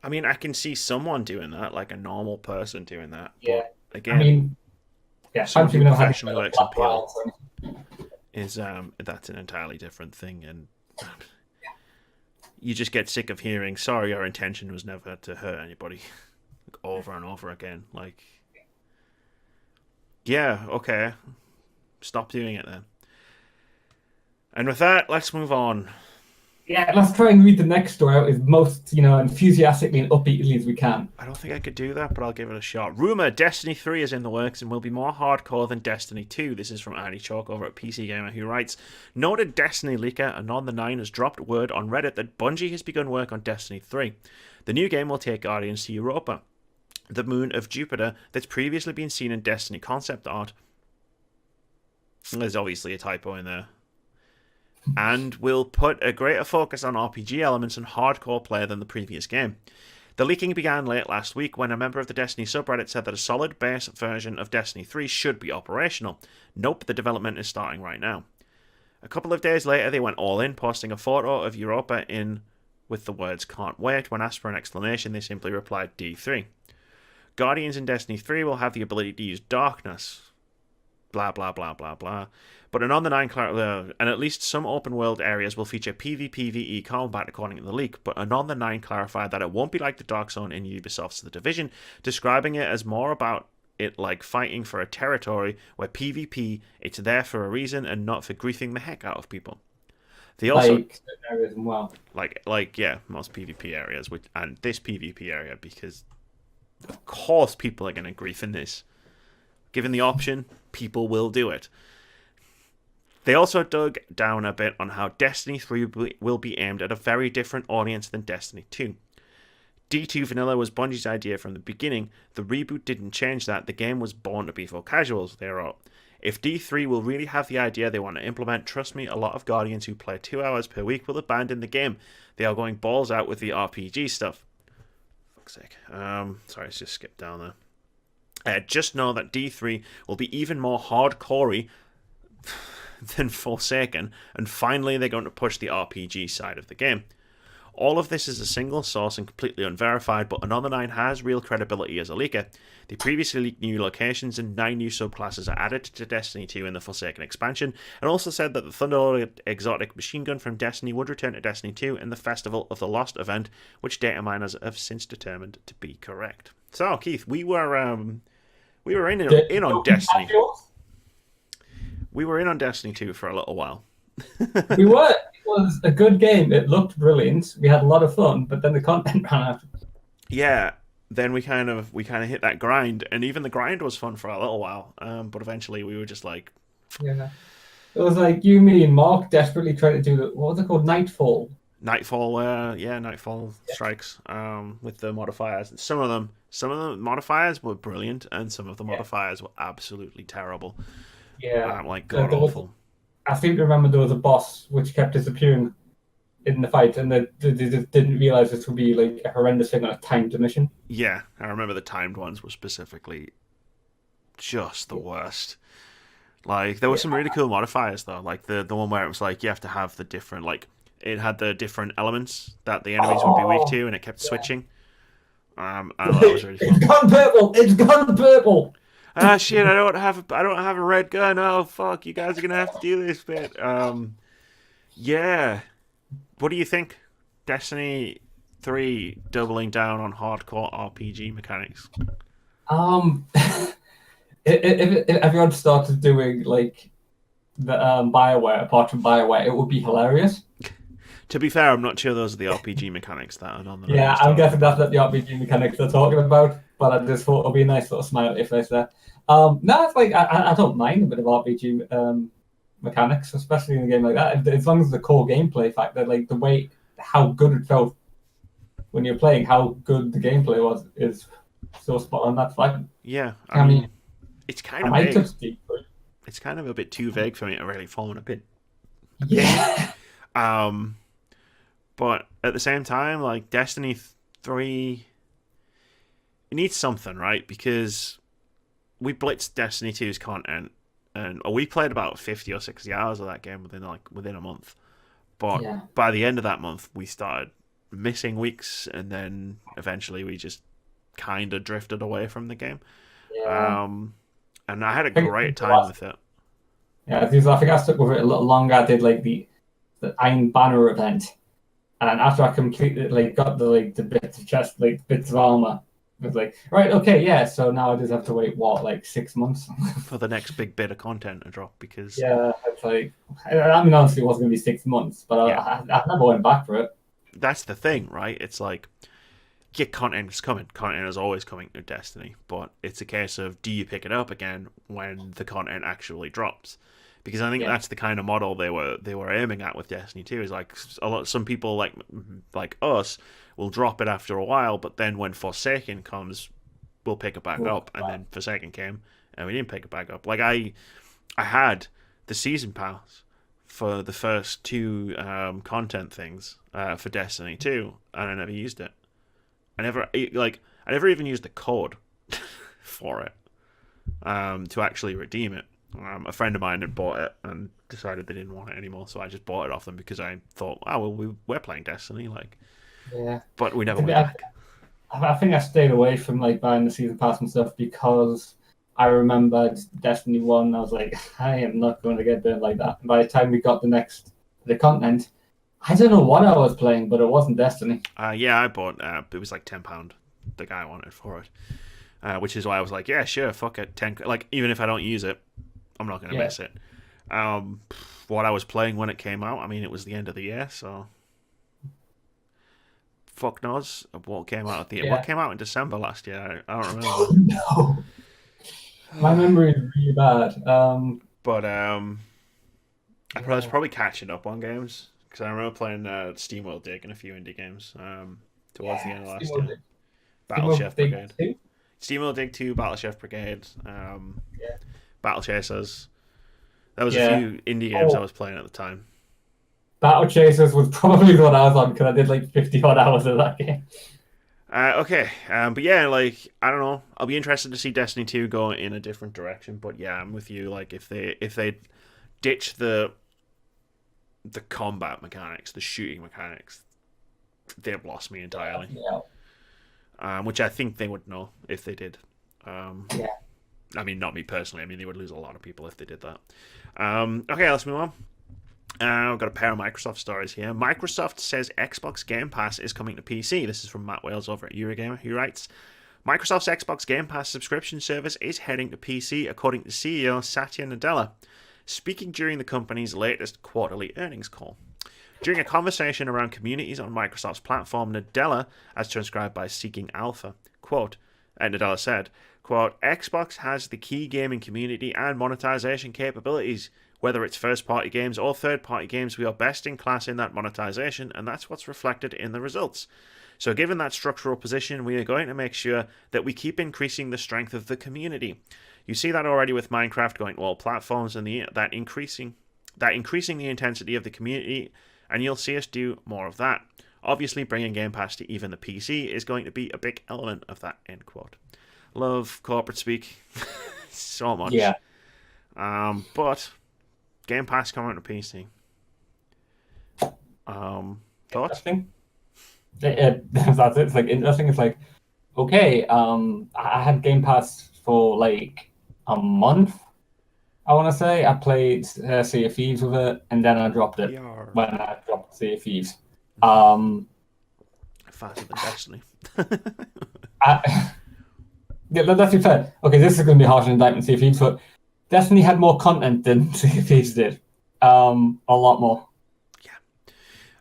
I mean, I can see someone doing that, like a normal person doing that. Yeah. But again, I mean, someone who professionally works in PR is that's an entirely different thing, and you just get sick of hearing, "Sorry, our intention was never to hurt anybody," over and over again. Like, yeah, okay, stop doing it then. And with that, let's move on. Yeah, let's try and read the next story out as most, enthusiastically and upbeatly as we can. I don't think I could do that, but I'll give it a shot. Rumour, Destiny 3 is in the works and will be more hardcore than Destiny 2. This is from Andy Chalk over at PC Gamer, who writes, noted Destiny leaker Anon9 has dropped word on Reddit that Bungie has begun work on Destiny 3. The new game will take Guardians to Europa, the moon of Jupiter that's previously been seen in Destiny concept art. There's obviously a typo in there. And will put a greater focus on RPG elements and hardcore play than the previous game. The leaking began late last week when a member of the Destiny subreddit said that a solid base version of Destiny 3 should be operational. Nope, the development is starting right now. A couple of days later, they went all in, posting a photo of Europa in with the words "can't wait." When asked for an explanation, they simply replied D3. Guardians in Destiny 3 will have the ability to use darkness. Blah, blah, blah, blah, blah. But and at least some open world areas will feature PvPvE combat according to the leak, but Anon9 clarified that it won't be like the Dark Zone in Ubisoft's The Division, describing it as more about it like fighting for a territory where PvP, it's there for a reason and not for griefing the heck out of people. They also like areas as well. Like yeah, most PvP areas, and this PvP area, because of course people are going to grief in this. Given the option, people will do it. They also dug down a bit on how Destiny 3 will be aimed at a very different audience than Destiny 2. D2 Vanilla was Bungie's idea from the beginning. The reboot didn't change that. The game was born to be for casuals, they wrote. If D3 will really have the idea they want to implement, trust me, a lot of Guardians who play 2 hours per week will abandon the game. They are going balls out with the RPG stuff. Fuck's sake. Sorry, let's just skip down there. Just know that D3 will be even more hardcore than Forsaken, and finally they're going to push the RPG side of the game. All of this is a single source and completely unverified, but Another 9 has real credibility as a leaker. They previously leaked new locations and 9 new subclasses are added to Destiny 2 in the Forsaken expansion, and also said that the Thunderlord exotic machine gun from Destiny would return to Destiny 2 in the Festival of the Lost event, which data miners have since determined to be correct. So, Keith, we were in on Destiny. We were in on Destiny 2 for a little while. We were. It was a good game. It looked brilliant. We had a lot of fun, but then the content ran out. Yeah, then we kind of hit that grind, and even the grind was fun for a little while. But eventually we were just like, yeah, it was like you, me, and Mark desperately trying to do what was it called, Nightfall. Nightfall strikes. With the modifiers. Some of the modifiers were brilliant, and some of the modifiers were absolutely terrible. Yeah, like god awful. I seem to remember there was a boss which kept disappearing in the fight, and they just didn't realize this would be like a horrendous thing on a timed mission. Yeah, I remember the timed ones were specifically just the worst. Like there were some really cool modifiers though, like the one where it was like you have to have the different, like it had the different elements that the enemies would be weak to, and it kept switching. And that was really fun. It's gone purple. It's gone purple. Ah shit! I don't have a red gun. Oh fuck! You guys are gonna have to do this bit. Yeah. What do you think? Destiny 3 doubling down on hardcore RPG mechanics. If everyone started doing like the BioWare, apart from BioWare, it would be hilarious. To be fair, I'm not sure those are the RPG mechanics that are on the. Yeah, I'm guessing that's not the RPG mechanics they're talking about. But I just thought it'd be a nice little smile if they said. No, it's like I don't mind a bit of RPG mechanics, especially in a game like that. As long as the core gameplay factor, like the way how good it felt when you're playing, how good the gameplay was, is so spot on. That's fine. Yeah, I mean, it's kind of vague. It's kind of a bit too vague for me to really fall in a bit. Yeah. But at the same time, like Destiny 3, it needs something, right? Because we blitzed Destiny 2's content, and we played about 50 or 60 hours of that game within a month. But by the end of that month, we started missing weeks, and then eventually we just kind of drifted away from the game. Yeah. And I had a great time with it. Yeah, because I think I stuck with it a little longer. I did like the Iron Banner event, and after I completed, like, got the bits of chest, like bits of armor, it was like, right, okay, yeah. So now I just have to wait 6 months for the next big bit of content to drop. Because it's like, I mean, honestly, it wasn't gonna be 6 months, but I never went back for it. That's the thing, right? It's like, content is coming. Content is always coming to Destiny, but it's a case of, do you pick it up again when the content actually drops? Because I think that's the kind of model they were aiming at with Destiny 2. Is like some people like us will drop it after a while, but then when Forsaken comes, we'll pick it back up. And then Forsaken came, and we didn't pick it back up. Like I had the season pass for the first 2 content things for Destiny 2, and I never used it. I never even used the code for it to actually redeem it. A friend of mine had bought it and decided they didn't want it anymore, so I just bought it off them because I thought, we're playing Destiny, but we never went back. I think I stayed away from buying the season pass and stuff because I remembered Destiny 1. I was like, I am not going to get burned like that. And by the time we got the content, I don't know what I was playing, but it wasn't Destiny. I bought it was like £10 the guy wanted for it, which is why I was like, yeah, sure, fuck it, 10. Like, even if I don't use it, I'm not going to miss it. What I was playing when it came out, I mean, it was the end of the year, so fuck knows what came out what came out in December last year. I don't remember. No, my memory is really bad. But I was probably catching up on games because I remember playing SteamWorld Dig and a few indie games towards the end of last year. Battle Chef Brigade. SteamWorld Dig 2, Battle Chef Brigade, Battle Chasers. There was a few indie games I was playing at the time. Battle Chasers was probably the one I was on because I did 50 odd hours of that game. Okay, but yeah, like I don't know. I'll be interested to see Destiny 2 go in a different direction. But yeah, I'm with you. Like if they ditch the combat mechanics, the shooting mechanics, they've lost me entirely. Yeah, Which I think they would know if they did. yeah. I mean, not me personally. I mean, they would lose a lot of people if they did that. Okay, let's move on. I've got a pair of Microsoft stories here. Microsoft says Xbox Game Pass is coming to PC. This is from Matt Wales over at Eurogamer, who writes, Microsoft's Xbox Game Pass subscription service is heading to PC, according to CEO Satya Nadella, speaking during the company's latest quarterly earnings call. During a conversation around communities on Microsoft's platform, Nadella, as transcribed by Seeking Alpha, quote, Nadella said, quote, Xbox has the key gaming community and monetization capabilities. Whether it's first-party games or third-party games, we are best in class in that monetization, and that's what's reflected in the results. So given that structural position, we are going to make sure that we keep increasing the strength of the community. You see that already with Minecraft going to all platforms and that increasing the intensity of the community, and you'll see us do more of that. Obviously, bringing Game Pass to even the PC is going to be a big element of that, end quote. Love corporate speak so much. Yeah. But Game Pass coming to PC. Thoughts? Interesting. That's it. It's like interesting. It's like, okay, I had Game Pass for like a month. I want to say I played Sea of Thieves with it, and then I dropped it Yar. when I dropped Sea of Thieves. Faster than Destiny. Yeah, let's be fair. Okay, this is going to be harsh indictment Sea of Thieves, but Destiny had more content than Sea of Thieves did. A lot more.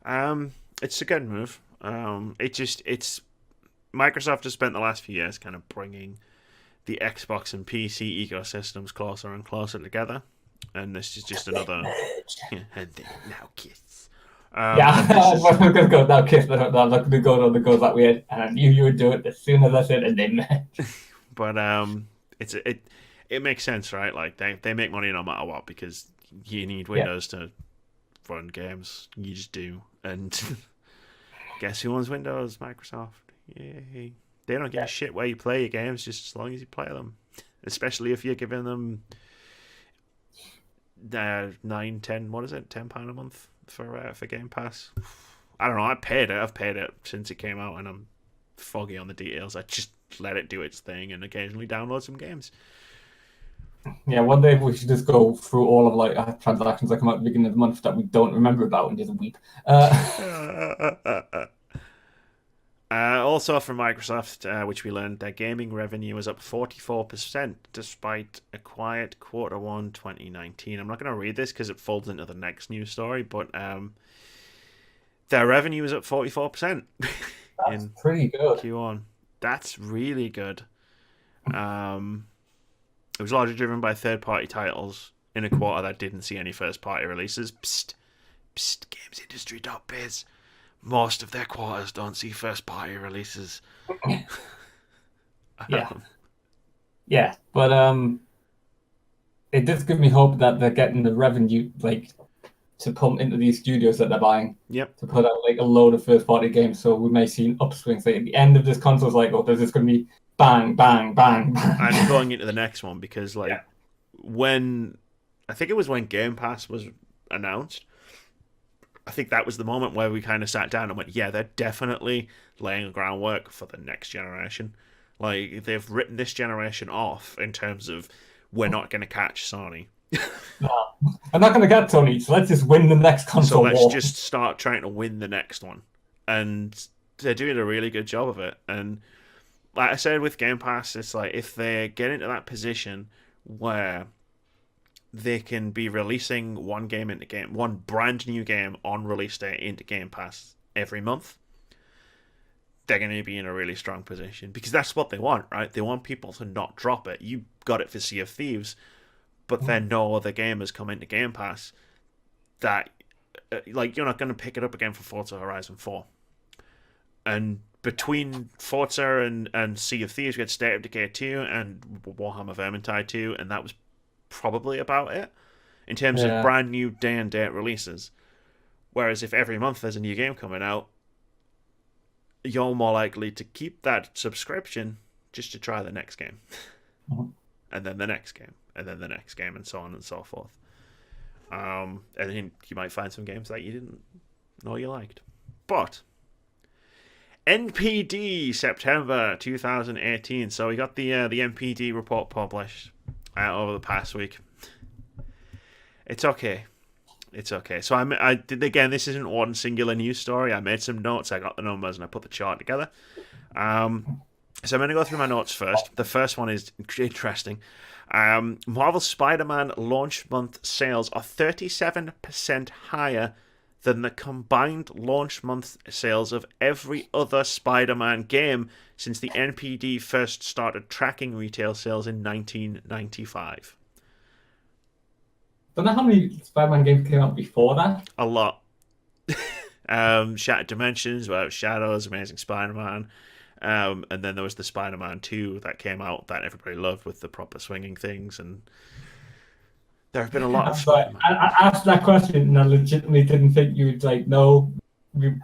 Yeah. It's a good move. It's Microsoft has spent the last few years kind of bringing the Xbox and PC ecosystems closer and closer together, and this is just another. And now kiss. Yeah, I was going to go now kiss, but I'm not going to go on the goes that weird, and I knew you would do it as soon as I said it, and then. But it makes sense, right? Like they make money no matter what because you need Windows to run games. You just do, and guess who owns Windows? Microsoft. Yay! They don't give a shit where you play your games, just as long as you play them. Especially if you're giving them 9, 10, what is it, £10 a month for Game Pass. I don't know. I've paid it since it came out, and I'm foggy on the details. I just let it do its thing and occasionally download some games. Yeah, one day we should just go through all of like transactions that come out at the beginning of the month that we don't remember about and just weep. Also from Microsoft, which we learned, their gaming revenue was up 44% despite a quiet Q1 2019. I'm not going to read this because it folds into the next news story, but their revenue was up 44% That's pretty good. Q1. That's really good. It was largely driven by third-party titles in a quarter that didn't see any first-party releases. Psst, GamesIndustry.biz. Most of their quarters don't see first-party releases. Yeah, but it does give me hope that they're getting the revenue like to pump into these studios that they're buying. Yep. To put out like a load of first-party games, so we may see an upswing. Say at the end of this console, it's like, oh, there's just going to be bang, bang, bang, bang. And going into the next one because when I think it was when Game Pass was announced, I think that was the moment where we kind of sat down and went, yeah, they're definitely laying the groundwork for the next generation. Like, they've written this generation off in terms of we're not going to catch Sony. No, I'm not going to get Sony, so let's just win the next console. So let's just start trying to win the next one. And they're doing a really good job of it. And like I said with Game Pass, it's like if they get into that position where they can be releasing one brand new game on release day into Game Pass every month, they're going to be in a really strong position because that's what they want, right? They want people to not drop it. You got it for Sea of Thieves, but then no other game has come into Game Pass that, like, you're not going to pick it up again for Forza Horizon 4. And between Forza and Sea of Thieves, we had State of Decay 2 and Warhammer Vermintide 2, and that was probably about it in terms of brand new day and date releases. Whereas if every month there's a new game coming out, you're more likely to keep that subscription just to try the next game. Mhm. And then the next game, and then the next game, and so on and so forth. And then you might find some games that you didn't know you liked. But NPD September 2018. So we got the NPD report published over the past week. It's okay. It's okay. So I did again. This isn't one singular news story. I made some notes. I got the numbers and I put the chart together. So I'm going to go through my notes first. The first one is interesting. Marvel Spider-Man launch month sales are 37% higher than the combined launch month sales of every other Spider-Man game since the NPD first started tracking retail sales in 1995. Don't know how many Spider-Man games came out before that. A lot. Shattered Dimensions, well, Shadows, Amazing Spider-Man. And then there was the Spider-Man 2 that came out that everybody loved with the proper swinging things. And there have been a lot of Spider-Man. I asked that question and I legitimately didn't think you would know,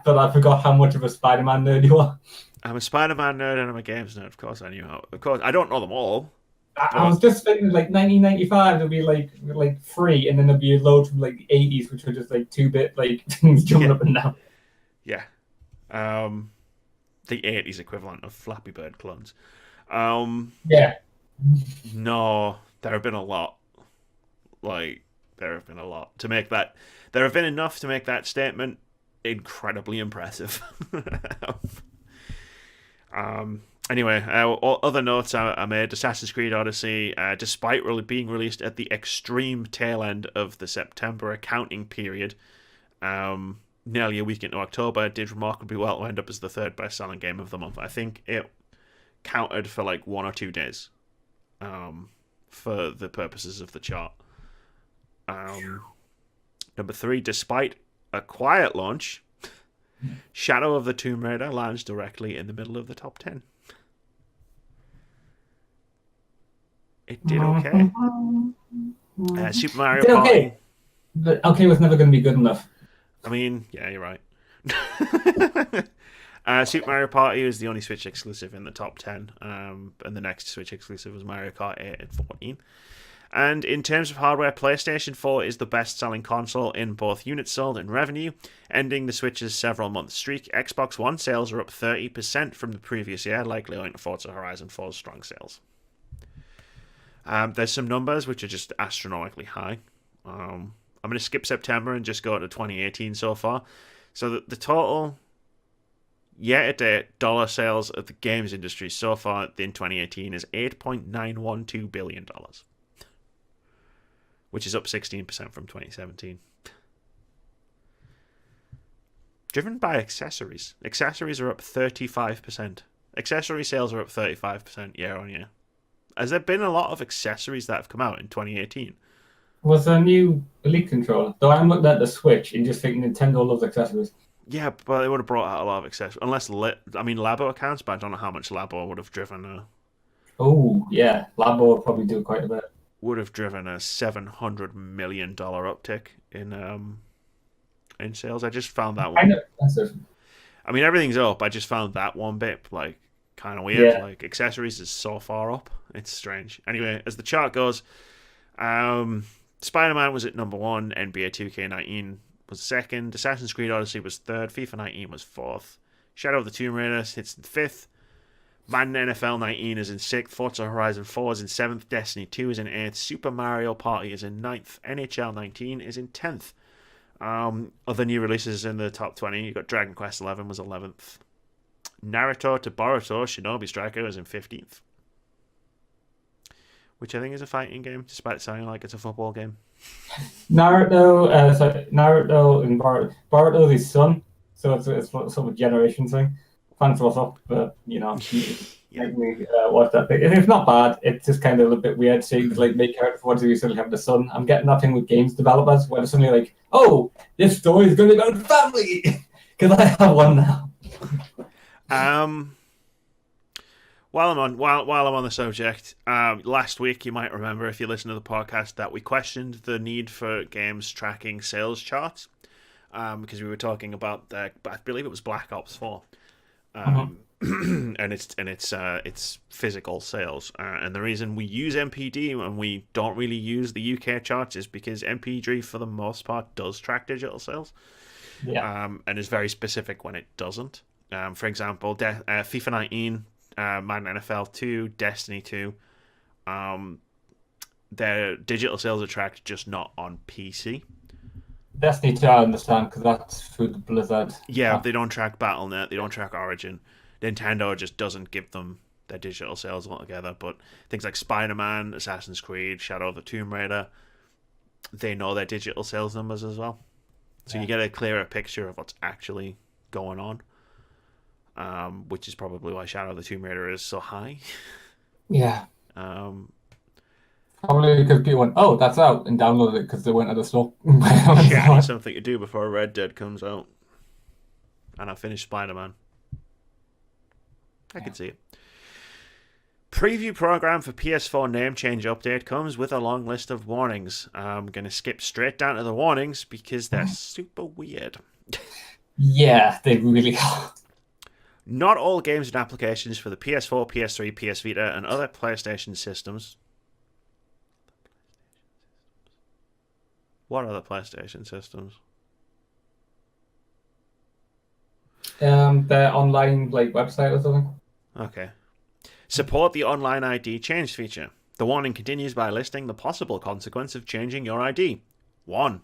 but I forgot how much of a Spider-Man nerd you are. I'm a Spider-Man nerd and I'm a games nerd. Of course I knew how. Of course, I don't know them all. I was just thinking 1995 there'll be like free, and then there'll be a load from 80s, which were just 2-bit things jumping up and down. Yeah. The 80s equivalent of Flappy Bird clones. Yeah. No, there have been a lot. There have been a lot to make that. There have been enough to make that statement incredibly impressive. Anyway, other notes I made: Assassin's Creed Odyssey, despite being released at the extreme tail end of the September accounting period, nearly a week into October, did remarkably well to end up as the third best-selling game of the month. I think it counted for 1 or 2 days, for the purposes of the chart. Number 3, despite a quiet launch, Shadow of the Tomb Raider lands directly in the middle of the top 10. It did okay. Super Mario Party. Okay. But okay was never going to be good enough. I mean, yeah, you're right. Super Mario Party is the only Switch exclusive in the top 10. And the next Switch exclusive was Mario Kart 8 and 14. And in terms of hardware, PlayStation 4 is the best-selling console in both units sold and revenue, ending the Switch's several-month streak. Xbox One sales are up 30% from the previous year, likely owing to Forza Horizon 4's strong sales. There's some numbers which are just astronomically high. I'm going to skip September and just go to 2018 so far. So the total year-to-date dollar sales of the games industry so far in 2018 is $8.912 billion. Which is up 16% from 2017. Driven by accessories. Accessories are up 35%. Accessory sales are up 35% year on year. Has there been a lot of accessories that have come out in 2018? Was there a new Elite controller? Though I'm looking at the Switch and just think Nintendo loves accessories. Yeah, but they would have brought out a lot of accessories. Unless, Labo accounts, but I don't know how much Labo would have driven. Oh, yeah. Labo would probably do quite a bit. Would have driven a $700 million uptick in sales. I just found that one. Kind of expensive. I mean, everything's up. I just found that one bit kind of weird. Yeah. Accessories is so far up. It's strange. Anyway, as the chart goes, Spider-Man was at number 1. NBA 2K19 was second. Assassin's Creed Odyssey was third. FIFA 19 was fourth. Shadow of the Tomb Raider hits fifth. Madden NFL 19 is in 6th, Forza Horizon 4 is in 7th, Destiny 2 is in 8th, Super Mario Party is in 9th, NHL 19 is in 10th. Other new releases in the top 20, you got Dragon Quest 11 was 11th. Naruto to Boruto, Shinobi Striker is in 15th. Which I think is a fighting game, despite sounding like it's a football game. Naruto and Boruto is his son, so it's sort of a generation thing. Thanks what's up, but make me watch that thing. It's not bad. It's just kind of a bit weird seeing make characters once you suddenly have the son. I'm getting that thing with games developers where they're suddenly oh, this story is going to be about family because I have one now. While I'm on the subject, last week you might remember if you listen to the podcast that we questioned the need for games tracking sales charts because we were talking about I believe it was Black Ops 4. Mhm. And it's physical sales. And the reason we use NPD and we don't really use the UK charts is because NPD for the most part does track digital sales, Yeah. and is very specific when it doesn't. For example, FIFA 19, Madden NFL 2, Destiny 2, their digital sales are tracked, just not on PC. Destiny 2, I understand because that's through the Blizzard Yeah, app. they don't track Battle.net, they don't track Origin. Nintendo just doesn't give them their digital sales altogether. But things like Spider-Man, Assassin's Creed, Shadow of the Tomb Raider, they know their digital sales numbers as well. So Yeah. you get a clearer picture of what's actually going on, which is probably why Shadow of the Tomb Raider is so high. Yeah. Um, Probably because people went, oh, that's out, and downloaded it because they went to the store. yeah, I need something to do before Red Dead comes out. And I finished Spider-Man. I can see it. Preview program for PS4 name change update comes with a long list of warnings. I'm going to skip straight down to the warnings because they're super weird. Yeah, they really are. Not all games and applications for the PS4, PS3, PS Vita, and other PlayStation systems. What other PlayStation systems? Their online like website or something. Okay. Support the online ID change feature. The warning continues by listing the possible consequence of changing your ID. 1.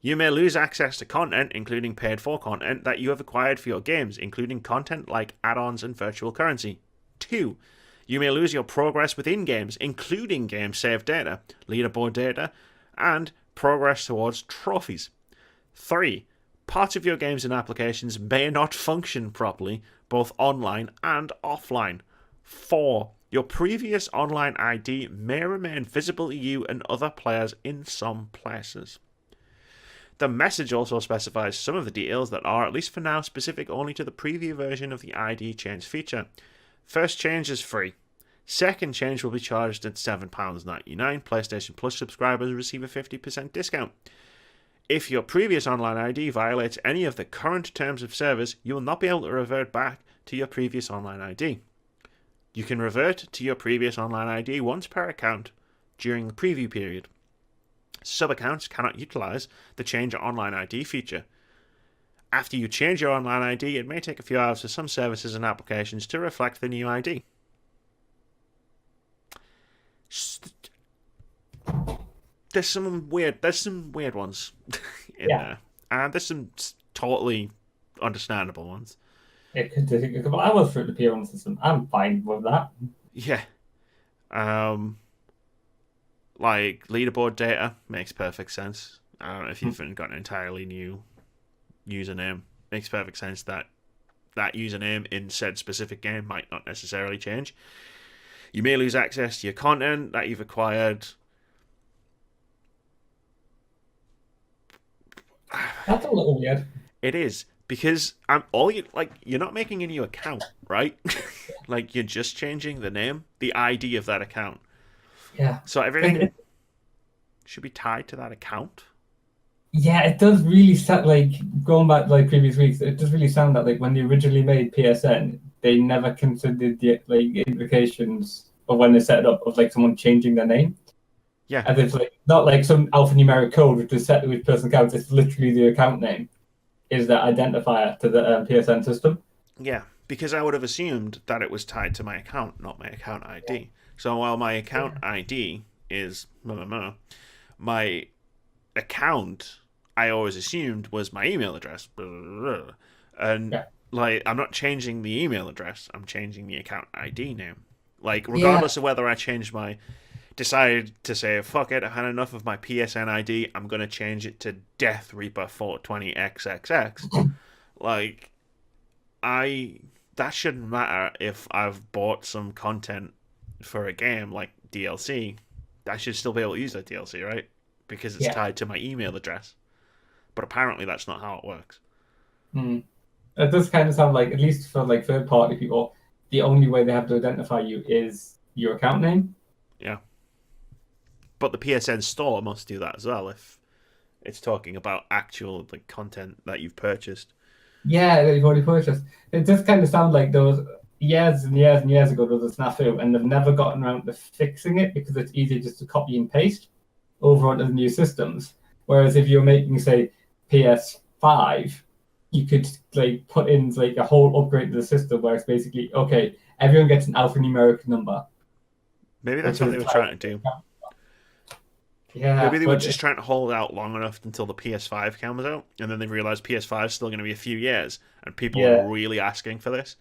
You may lose access to content, including paid for content, that you have acquired for your games, including content like add-ons and virtual currency. 2. You may lose your progress within games, including game save data, leaderboard data, and progress towards trophies. 3. Parts of your games and applications may not function properly, both online and offline. 4. Your previous online ID may remain visible to you and other players in some places. The message also specifies some of the details that are, at least for now, specific only to the preview version of the ID change feature. First change is free. Second change will be charged at £7.99. PlayStation Plus subscribers receive a 50% discount. If your previous online ID violates any of the current terms of service, you will not be able to revert back to your previous online ID. You can revert to your previous online ID once per account during the preview period. Sub-accounts cannot utilize the Change Your Online ID feature. After you change your online ID, it may take a few hours for some services and applications to reflect the new ID. There's some weird ones in there, and there's some totally understandable ones. It could take a couple hours for it to appear on the system. I'm fine with that. Yeah. Like leaderboard data makes perfect sense. If you've got an entirely new username, makes perfect sense that that username in said specific game might not necessarily change. You may lose access to your content that you've acquired. That's a little weird. It is because you're not making a new account, right? Like you're just changing the name, the ID of that account. Yeah. So everything should be tied to that account. Yeah, it does really sound like going back like previous weeks. It does really sound that like when they originally made PSN, they never considered the like implications of when they set it up of like someone changing their name. Yeah. And it's like not like some alphanumeric code which is set with person accounts. It's literally the account name is the identifier to the PSN system. Yeah, because I would have assumed that it was tied to my account, not my account ID. So while my account ID is my account, I always assumed was my email address. And like, I'm not changing the email address. I'm changing the account ID name. Like, regardless of whether I decided to say, fuck it, I've had enough of my PSN ID, I'm going to change it to Death Reaper 420XXX. Like, that shouldn't matter if I've bought some content for a game like DLC. I should still be able to use that DLC, right? Because it's tied to my email address. But apparently that's not how it works. It does kind of sound like, at least for like third party people, the only way they have to identify you is your account name. Yeah. But the PSN store must do that as well if it's talking about actual like content that you've purchased. Yeah, that you've already purchased. It just kind of sounds like those years and years and years ago there was a snafu, and they've never gotten around to fixing it because it's easier just to copy and paste over onto the new systems. Whereas if you're making, say, PS5, you could like put in like a whole upgrade to the system where it's basically okay, everyone gets an alphanumeric number, Maybe that's which what is they were like, trying to do. yeah, Maybe they were but just trying to hold out long enough until the PS5 comes out, and then they realized PS5 is still going to be a few years, and people yeah, are really asking for this,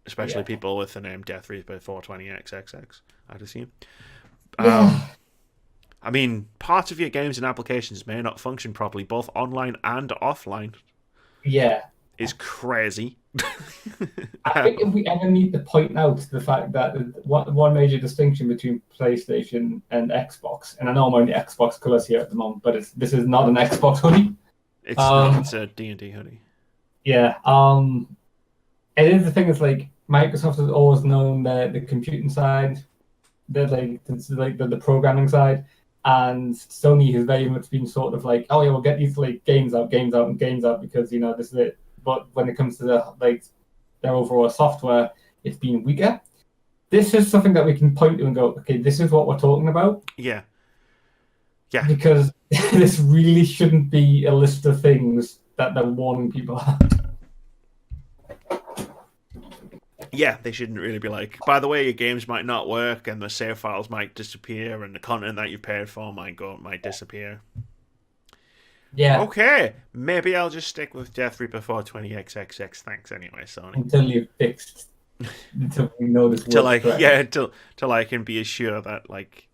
especially yeah, people with the name Death Reaper 420XXX, I'd assume. yeah, I mean, parts of your games and applications may not function properly, both online and offline. yeah. Is crazy. I think if we ever need to point out the fact that one major distinction between PlayStation and Xbox, and I know I'm on the Xbox colours here at the moment, but this is not an Xbox hoodie. It's not. It's a D&D hoodie. Yeah. It is the thing. Is like Microsoft has always known the computing side, the programming side, and Sony has very much been sort of like, oh yeah, we'll get these like games out, and games out because this is it. But when it comes to their overall software, it's been weaker. This is something that we can point to and go, okay, this is what we're talking about. Yeah. Yeah. Because this really shouldn't be a list of things that they're warning people about. Yeah, they shouldn't really be like, by the way, your games might not work and the save files might disappear and the content that you paid for might disappear. Yeah. Okay, maybe I'll just stick with Death Reaper 420XXX. Thanks anyway, Sony. Until you've fixed, until we know this works till I can be assured that like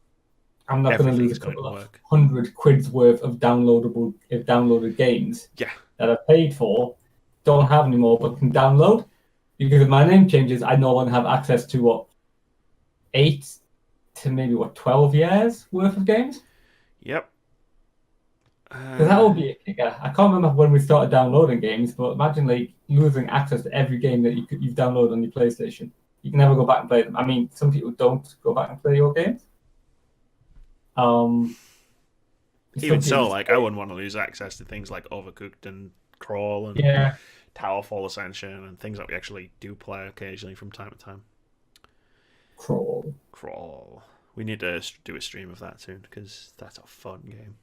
I'm not going to lose a couple of £100 worth of downloaded games. Yeah. That I've paid for, don't have anymore, but can download. Because if my name changes, I no longer have access to 8 to maybe 12 years worth of games. Yep. Because that would be a kicker. I can't remember when we started downloading games, but imagine like losing access to every game that you've downloaded on your PlayStation. You can never go back and play them. I mean, some people don't go back and play your games. Even so, like I wouldn't want to lose access to things like Overcooked and Crawl and Towerfall Ascension and things that we actually do play occasionally from time to time. Crawl. We need to do a stream of that soon because that's a fun game.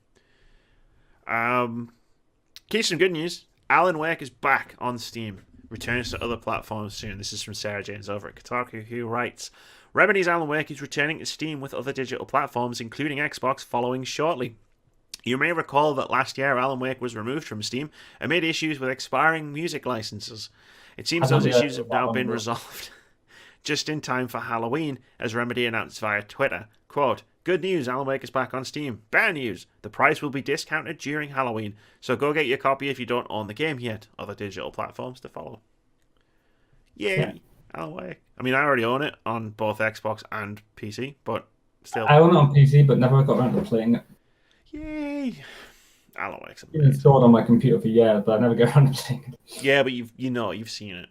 Keep some good news. Alan Wake is back on Steam. Returns to other platforms soon. This is from Sarah James over at Kotaku, who writes, Remedy's Alan Wake is returning to Steam with other digital platforms, including Xbox, following shortly. You may recall that last year Alan Wake was removed from Steam amid issues with expiring music licenses. It seems those issues have now been resolved just in time for Halloween, as Remedy announced via Twitter. Quote, good news, Alan Wake is back on Steam. Bad news, the price will be discounted during Halloween, so go get your copy if you don't own the game yet. Other digital platforms to follow. Yay, yeah. Alan Wake. I mean, I already own it on both Xbox and PC, but still. I own it on PC, but never got around to playing it. Yay. Alan Wake's amazing. It's installed on my computer for years, but I never get around to playing it. Yeah, but you've seen it.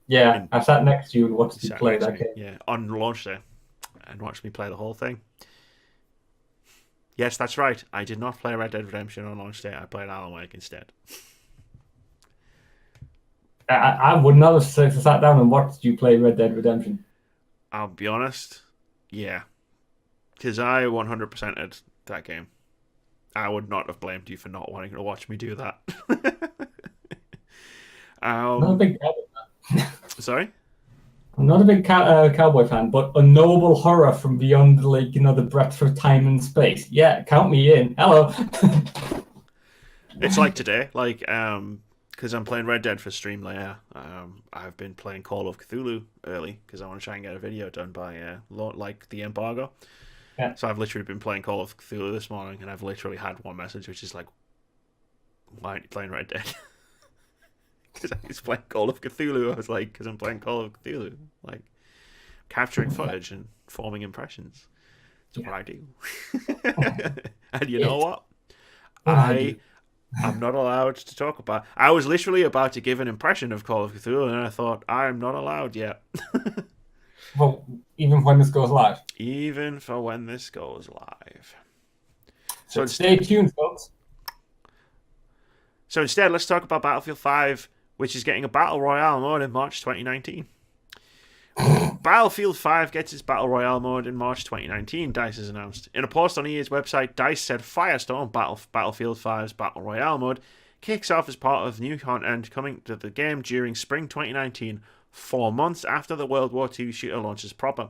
Yeah, I sat next to you and watched you play that game. Yeah, on launch day, and watched me play the whole thing. Yes, that's right. I did not play Red Dead Redemption on launch day. I played Alan Wake instead. I would not have sat down and watched you play Red Dead Redemption. I'll be honest, yeah, because I 100%ed that game. I would not have blamed you for not wanting to watch me do that. Not a big cowboy fan. Sorry? I'm not a big cowboy fan, but a noble horror from beyond the breadth of time and space. Yeah, count me in. Hello. It's like today, because I'm playing Red Dead for stream later. I've been playing Call of Cthulhu early because I want to try and get a video done by the embargo. Yeah. So I've literally been playing Call of Cthulhu this morning, and I've literally had one message, which is like, why aren't you playing Red Dead? Because I was playing Call of Cthulhu. I was like, because I'm playing Call of Cthulhu. Like, capturing footage and forming impressions. That's what I do. And you know what? I'm not allowed to talk about. I was literally about to give an impression of Call of Cthulhu, and I thought, I'm not allowed yet. Well, even when this goes live. Even for when this goes live. So stay tuned, folks. So instead, let's talk about Battlefield 5 which is getting a Battle Royale mode in March 2019. Battlefield 5 gets its Battle Royale mode in March 2019, DICE has announced. In a post on EA's website, DICE said Firestorm, Battlefield 5's Battle Royale mode, kicks off as part of new content coming to the game during spring 2019, 4 months after the World War II shooter launches proper.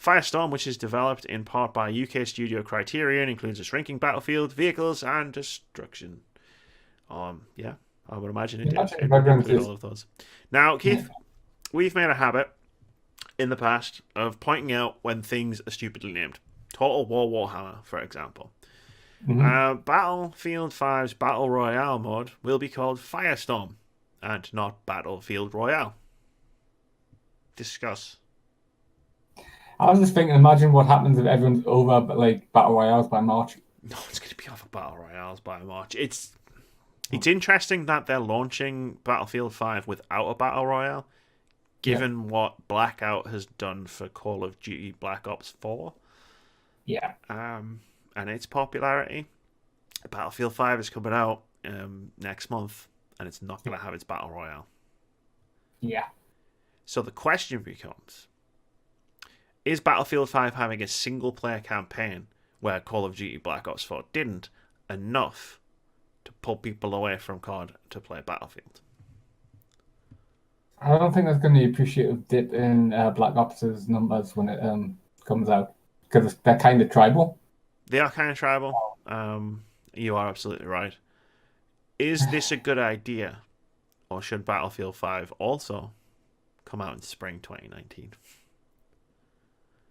Firestorm, which is developed in part by UK studio Criterion, includes a shrinking battlefield, vehicles, and destruction. Yeah, I would imagine it would include all of those. Now, Keith, we've made a habit in the past of pointing out when things are stupidly named. Total War Warhammer, for example. Battlefield 5's Battle Royale mode will be called Firestorm and not Battlefield Royale. Discuss. I was just thinking, imagine what happens if everyone's over Battle Royales by March. No, it's going to be over Battle Royales by March. It's interesting that they're launching Battlefield 5 without a Battle Royale, given what Blackout has done for Call of Duty Black Ops 4. Yeah. And its popularity. Battlefield 5 is coming out next month, and it's not going to have its Battle Royale. Yeah. So the question becomes, is Battlefield 5 having a single-player campaign where Call of Duty Black Ops 4 didn't enough to pull people away from COD to play Battlefield? I don't think there's going to be an appreciative dip in Black Ops' numbers when it comes out, because they're kind of tribal. They are kind of tribal. You are absolutely right. Is this a good idea, or should Battlefield 5 also come out in spring 2019?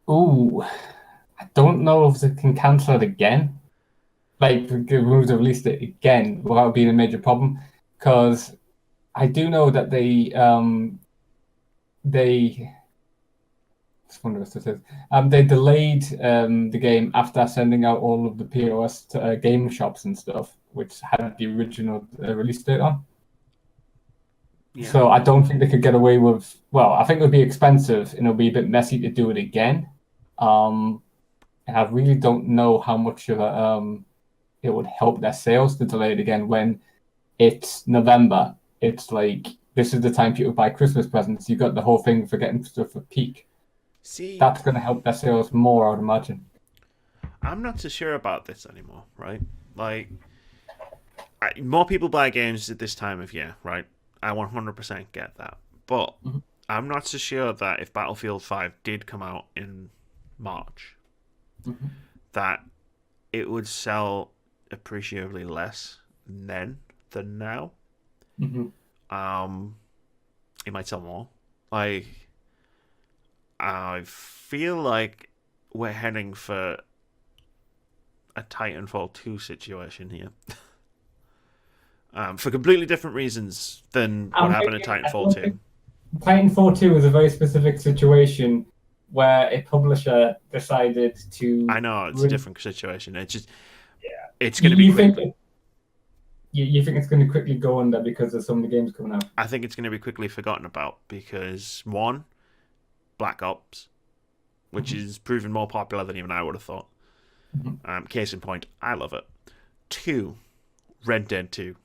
Ooh, I don't know if they can cancel it again. The rules have released it again without being a major problem, because I do know that they just wonder what this is. They delayed the game after sending out all of the POS to game shops and stuff, which had the original release date on. Yeah. So I don't think they could get away with. Well, I think it would be expensive and it'll be a bit messy to do it again. And I really don't know how much of it would help their sales to delay it again when it's November. It's this is the time people buy Christmas presents. You got the whole thing for getting stuff for peak. See, that's going to help their sales more, I would imagine. I'm not so sure about this anymore, right? More people buy games at this time of year, right? I 100% get that. But I'm not so sure that if Battlefield 5 did come out in March, that it would sell appreciably less then than now. It might sell more. I feel like we're heading for a Titanfall 2 situation here. For completely different reasons than what happened in Titanfall 2. Titanfall 2 is a very specific situation where a publisher decided to... I know, it's a different situation. It's just... Yeah. It's going to be quickly... You think it's going to quickly go under because of some of the games coming out? I think it's going to be quickly forgotten about because, one, Black Ops, which is proven more popular than even I would have thought. Case in point, I love it. 2, Red Dead 2.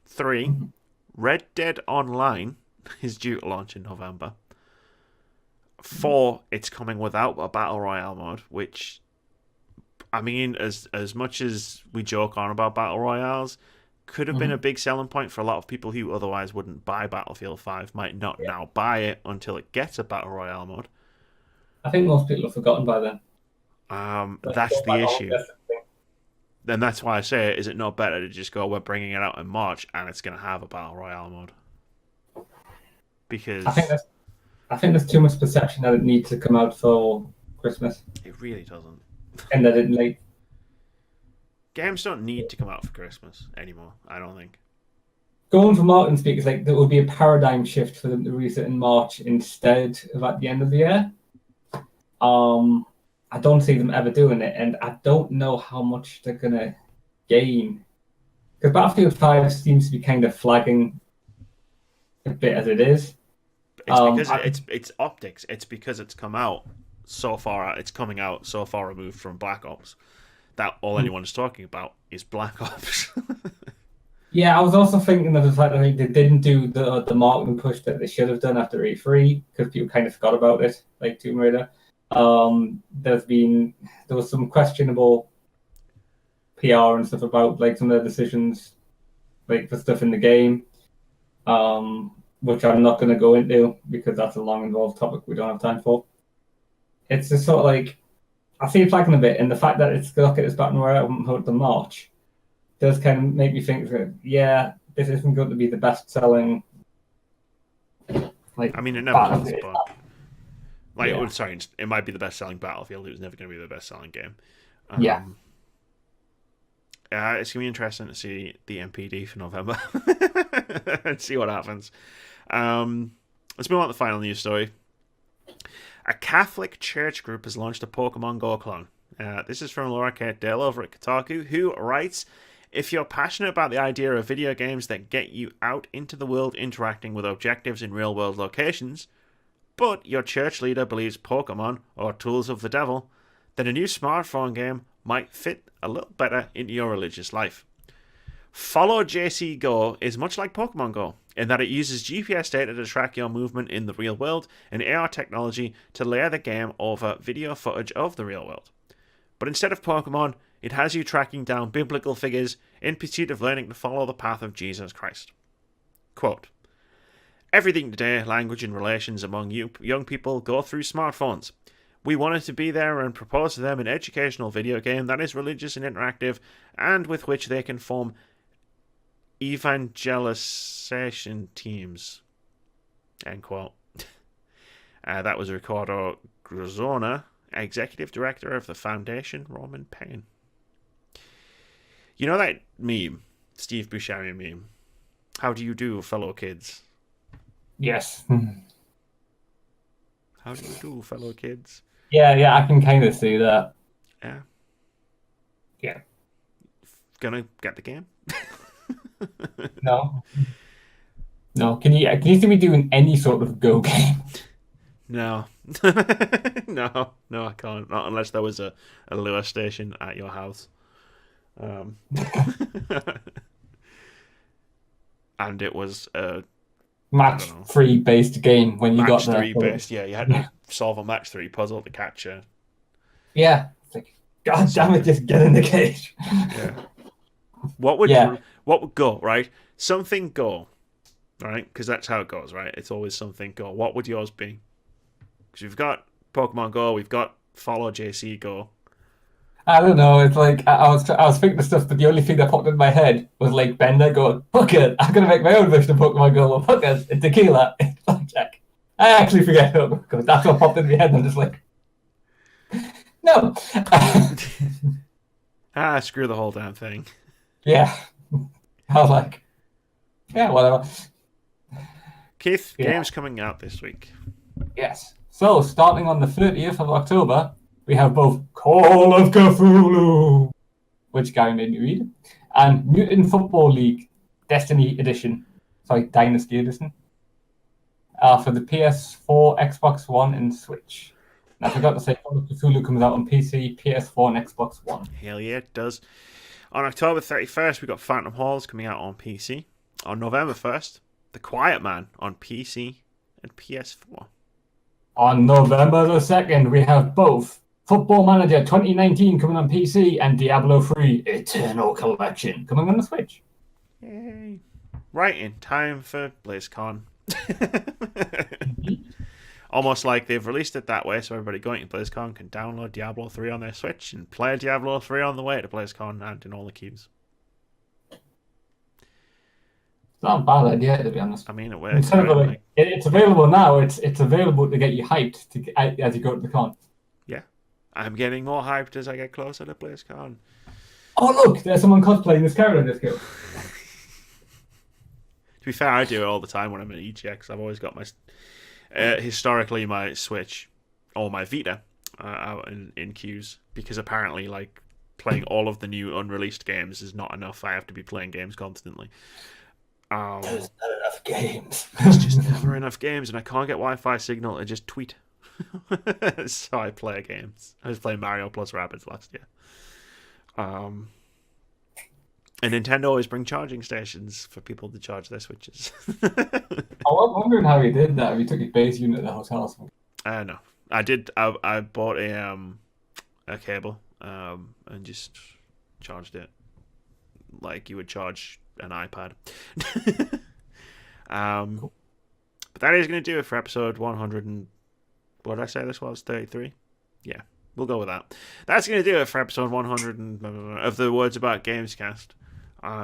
3, Red Dead Online is due to launch in November. 4, it's coming without a Battle Royale mode, which, I mean, as much as we joke on about Battle Royales, could have been a big selling point for a lot of people who otherwise wouldn't buy Battlefield 5, might not now buy it until it gets a Battle Royale mode. I think most people have forgotten by then. That's the issue. Then that's why I say, is it not better to just go, we're bringing it out in March and it's going to have a Battle Royale mode? Because I think there's too much perception that it needs to come out for Christmas. It really doesn't. And that it games don't need to come out for Christmas anymore, I don't think. Going from Martin speak, there will be a paradigm shift for them to release it in March instead of at the end of the year. I don't see them ever doing it, and I don't know how much they're going to gain. Because Battlefield 5 seems to be kind of flagging a bit as it is. It's because it's optics. It's because it's come out so far. It's coming out so far removed from Black Ops that all anyone is talking about is Black Ops. Yeah, I was also thinking of the fact that they didn't do the marketing push that they should have done after E3 because people kind of forgot about it, like Tomb Raider. There was some questionable PR and stuff about like some of the decisions, like for stuff in the game, which I'm not going to go into because that's a long involved topic we don't have time for. It's just sort of like I see it flagging a bit, and the fact that it's got its battle royale until the March does kind of make me think that this isn't going to be the best selling. Like, I mean, it never Battlefield. is, but like, Yeah. sorry, it might be the best selling Battlefield. It was never going to be the best selling game. Yeah. It's gonna be interesting to see the NPD for November and see what happens. Let's move on to the final news story. A Catholic church group has launched a Pokemon Go clone. This is from Laura Kate Dale over at Kotaku, who writes, if you're passionate about the idea of video games that get you out into the world interacting with objectives in real-world locations, but your church leader believes Pokemon are tools of the devil, then a new smartphone game might fit a little better into your religious life. Follow JC Go is much like Pokemon Go, in that it uses GPS data to track your movement in the real world and AR technology to layer the game over video footage of the real world. But instead of Pokemon, it has you tracking down biblical figures in pursuit of learning to follow the path of Jesus Christ. Quote, everything today, language and relations among young people go through smartphones. We wanted to be there and propose to them an educational video game that is religious and interactive and with which they can form evangelization teams. End quote. That was Ricardo Grazona, Executive Director of the Foundation Roman Pain. You know that meme, Steve Buscemi meme? How do you do, fellow kids? Yes. How do you do, fellow kids? Yeah, I can kind of see that. Yeah. Yeah. Gonna get the game? No. No. Can you see me doing any sort of Go game? No. No, I can't. Not unless there was a lure station at your house. And it was a Match 3 based game when you got there. Match 3 based, yeah. You had to solve a Match 3 puzzle to catch her. Yeah. It's like, God damn it, just get in the cage. Yeah. What would go, right? Something go, right? Because that's how it goes, right? It's always something go. What would yours be? Because we've got Pokemon Go, we've got Follow JC Go. I don't know. It's like I was thinking of stuff, but the only thing that popped in my head was like Bender going, "Fuck it, I'm gonna make my own version of Pokemon Go. Well, fuck it, it's tequila, it's blackjack." I actually forget who because that's what popped in my head. And I'm just like, no. Screw the whole damn thing. Yeah, I was like, yeah, whatever. Keith, games coming out this week. Yes. So starting on the 30th of October. We have both Call of Cthulhu, which Gary made me read, and Mutant Football League Destiny Edition. Sorry, Dynasty Edition. For the PS4, Xbox One, and Switch. And I forgot to say, Call of Cthulhu comes out on PC, PS4, and Xbox One. Hell yeah, it does. On October 31st, we got Phantom Halls coming out on PC. On November 1st, The Quiet Man on PC and PS4. On November the 2nd, we have both Football Manager 2019 coming on PC and Diablo 3 Eternal Collection coming on the Switch. Yay. Right in time for BlizzCon. Almost like they've released it that way so everybody going to BlizzCon can download Diablo 3 on their Switch and play Diablo 3 on the way to BlizzCon and in all the queues. It's not a bad idea, to be honest. I mean, it works. Right? It's available now. It's available to get you hyped as you go to the con. Yeah. I'm getting more hyped as I get closer to BlizzCon. Oh, look! There's someone cosplaying this character in this game. To be fair, I do it all the time when I'm in EGX. I've always got my... historically, my Switch or my Vita out in queues because apparently, like, playing all of the new unreleased games is not enough. I have to be playing games constantly. There's not enough games. There's just never enough games, and I can't get Wi-Fi signal to just tweet. So I play games. I was playing Mario plus Rabbids last year. And Nintendo always bring charging stations for people to charge their Switches. I was wondering how you did that. If you took your base unit at the hotel or something. No, I did. I bought a cable and just charged it like you would charge an iPad. Cool. But that is going to do it for episode 100 and what did I say this was? 33? Yeah, we'll go with that. That's going to do it for episode 100 and of the Words About Gamescast.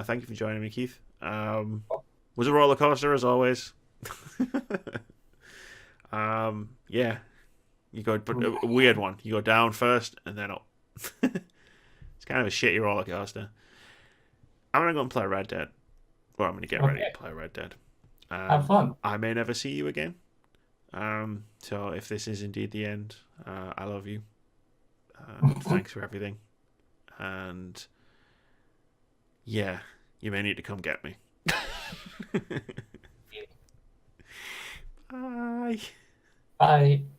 Thank you for joining me, Keith. Was a roller coaster as always. Yeah, you go, but a weird one. You go down first and then up. It's kind of a shitty roller coaster. I'm gonna go and play Red Dead. Well, I'm gonna get ready to play Red Dead. Have fun. I may never see you again. So if this is indeed the end, I love you. Thanks for everything. And yeah, you may need to come get me. Bye. Bye.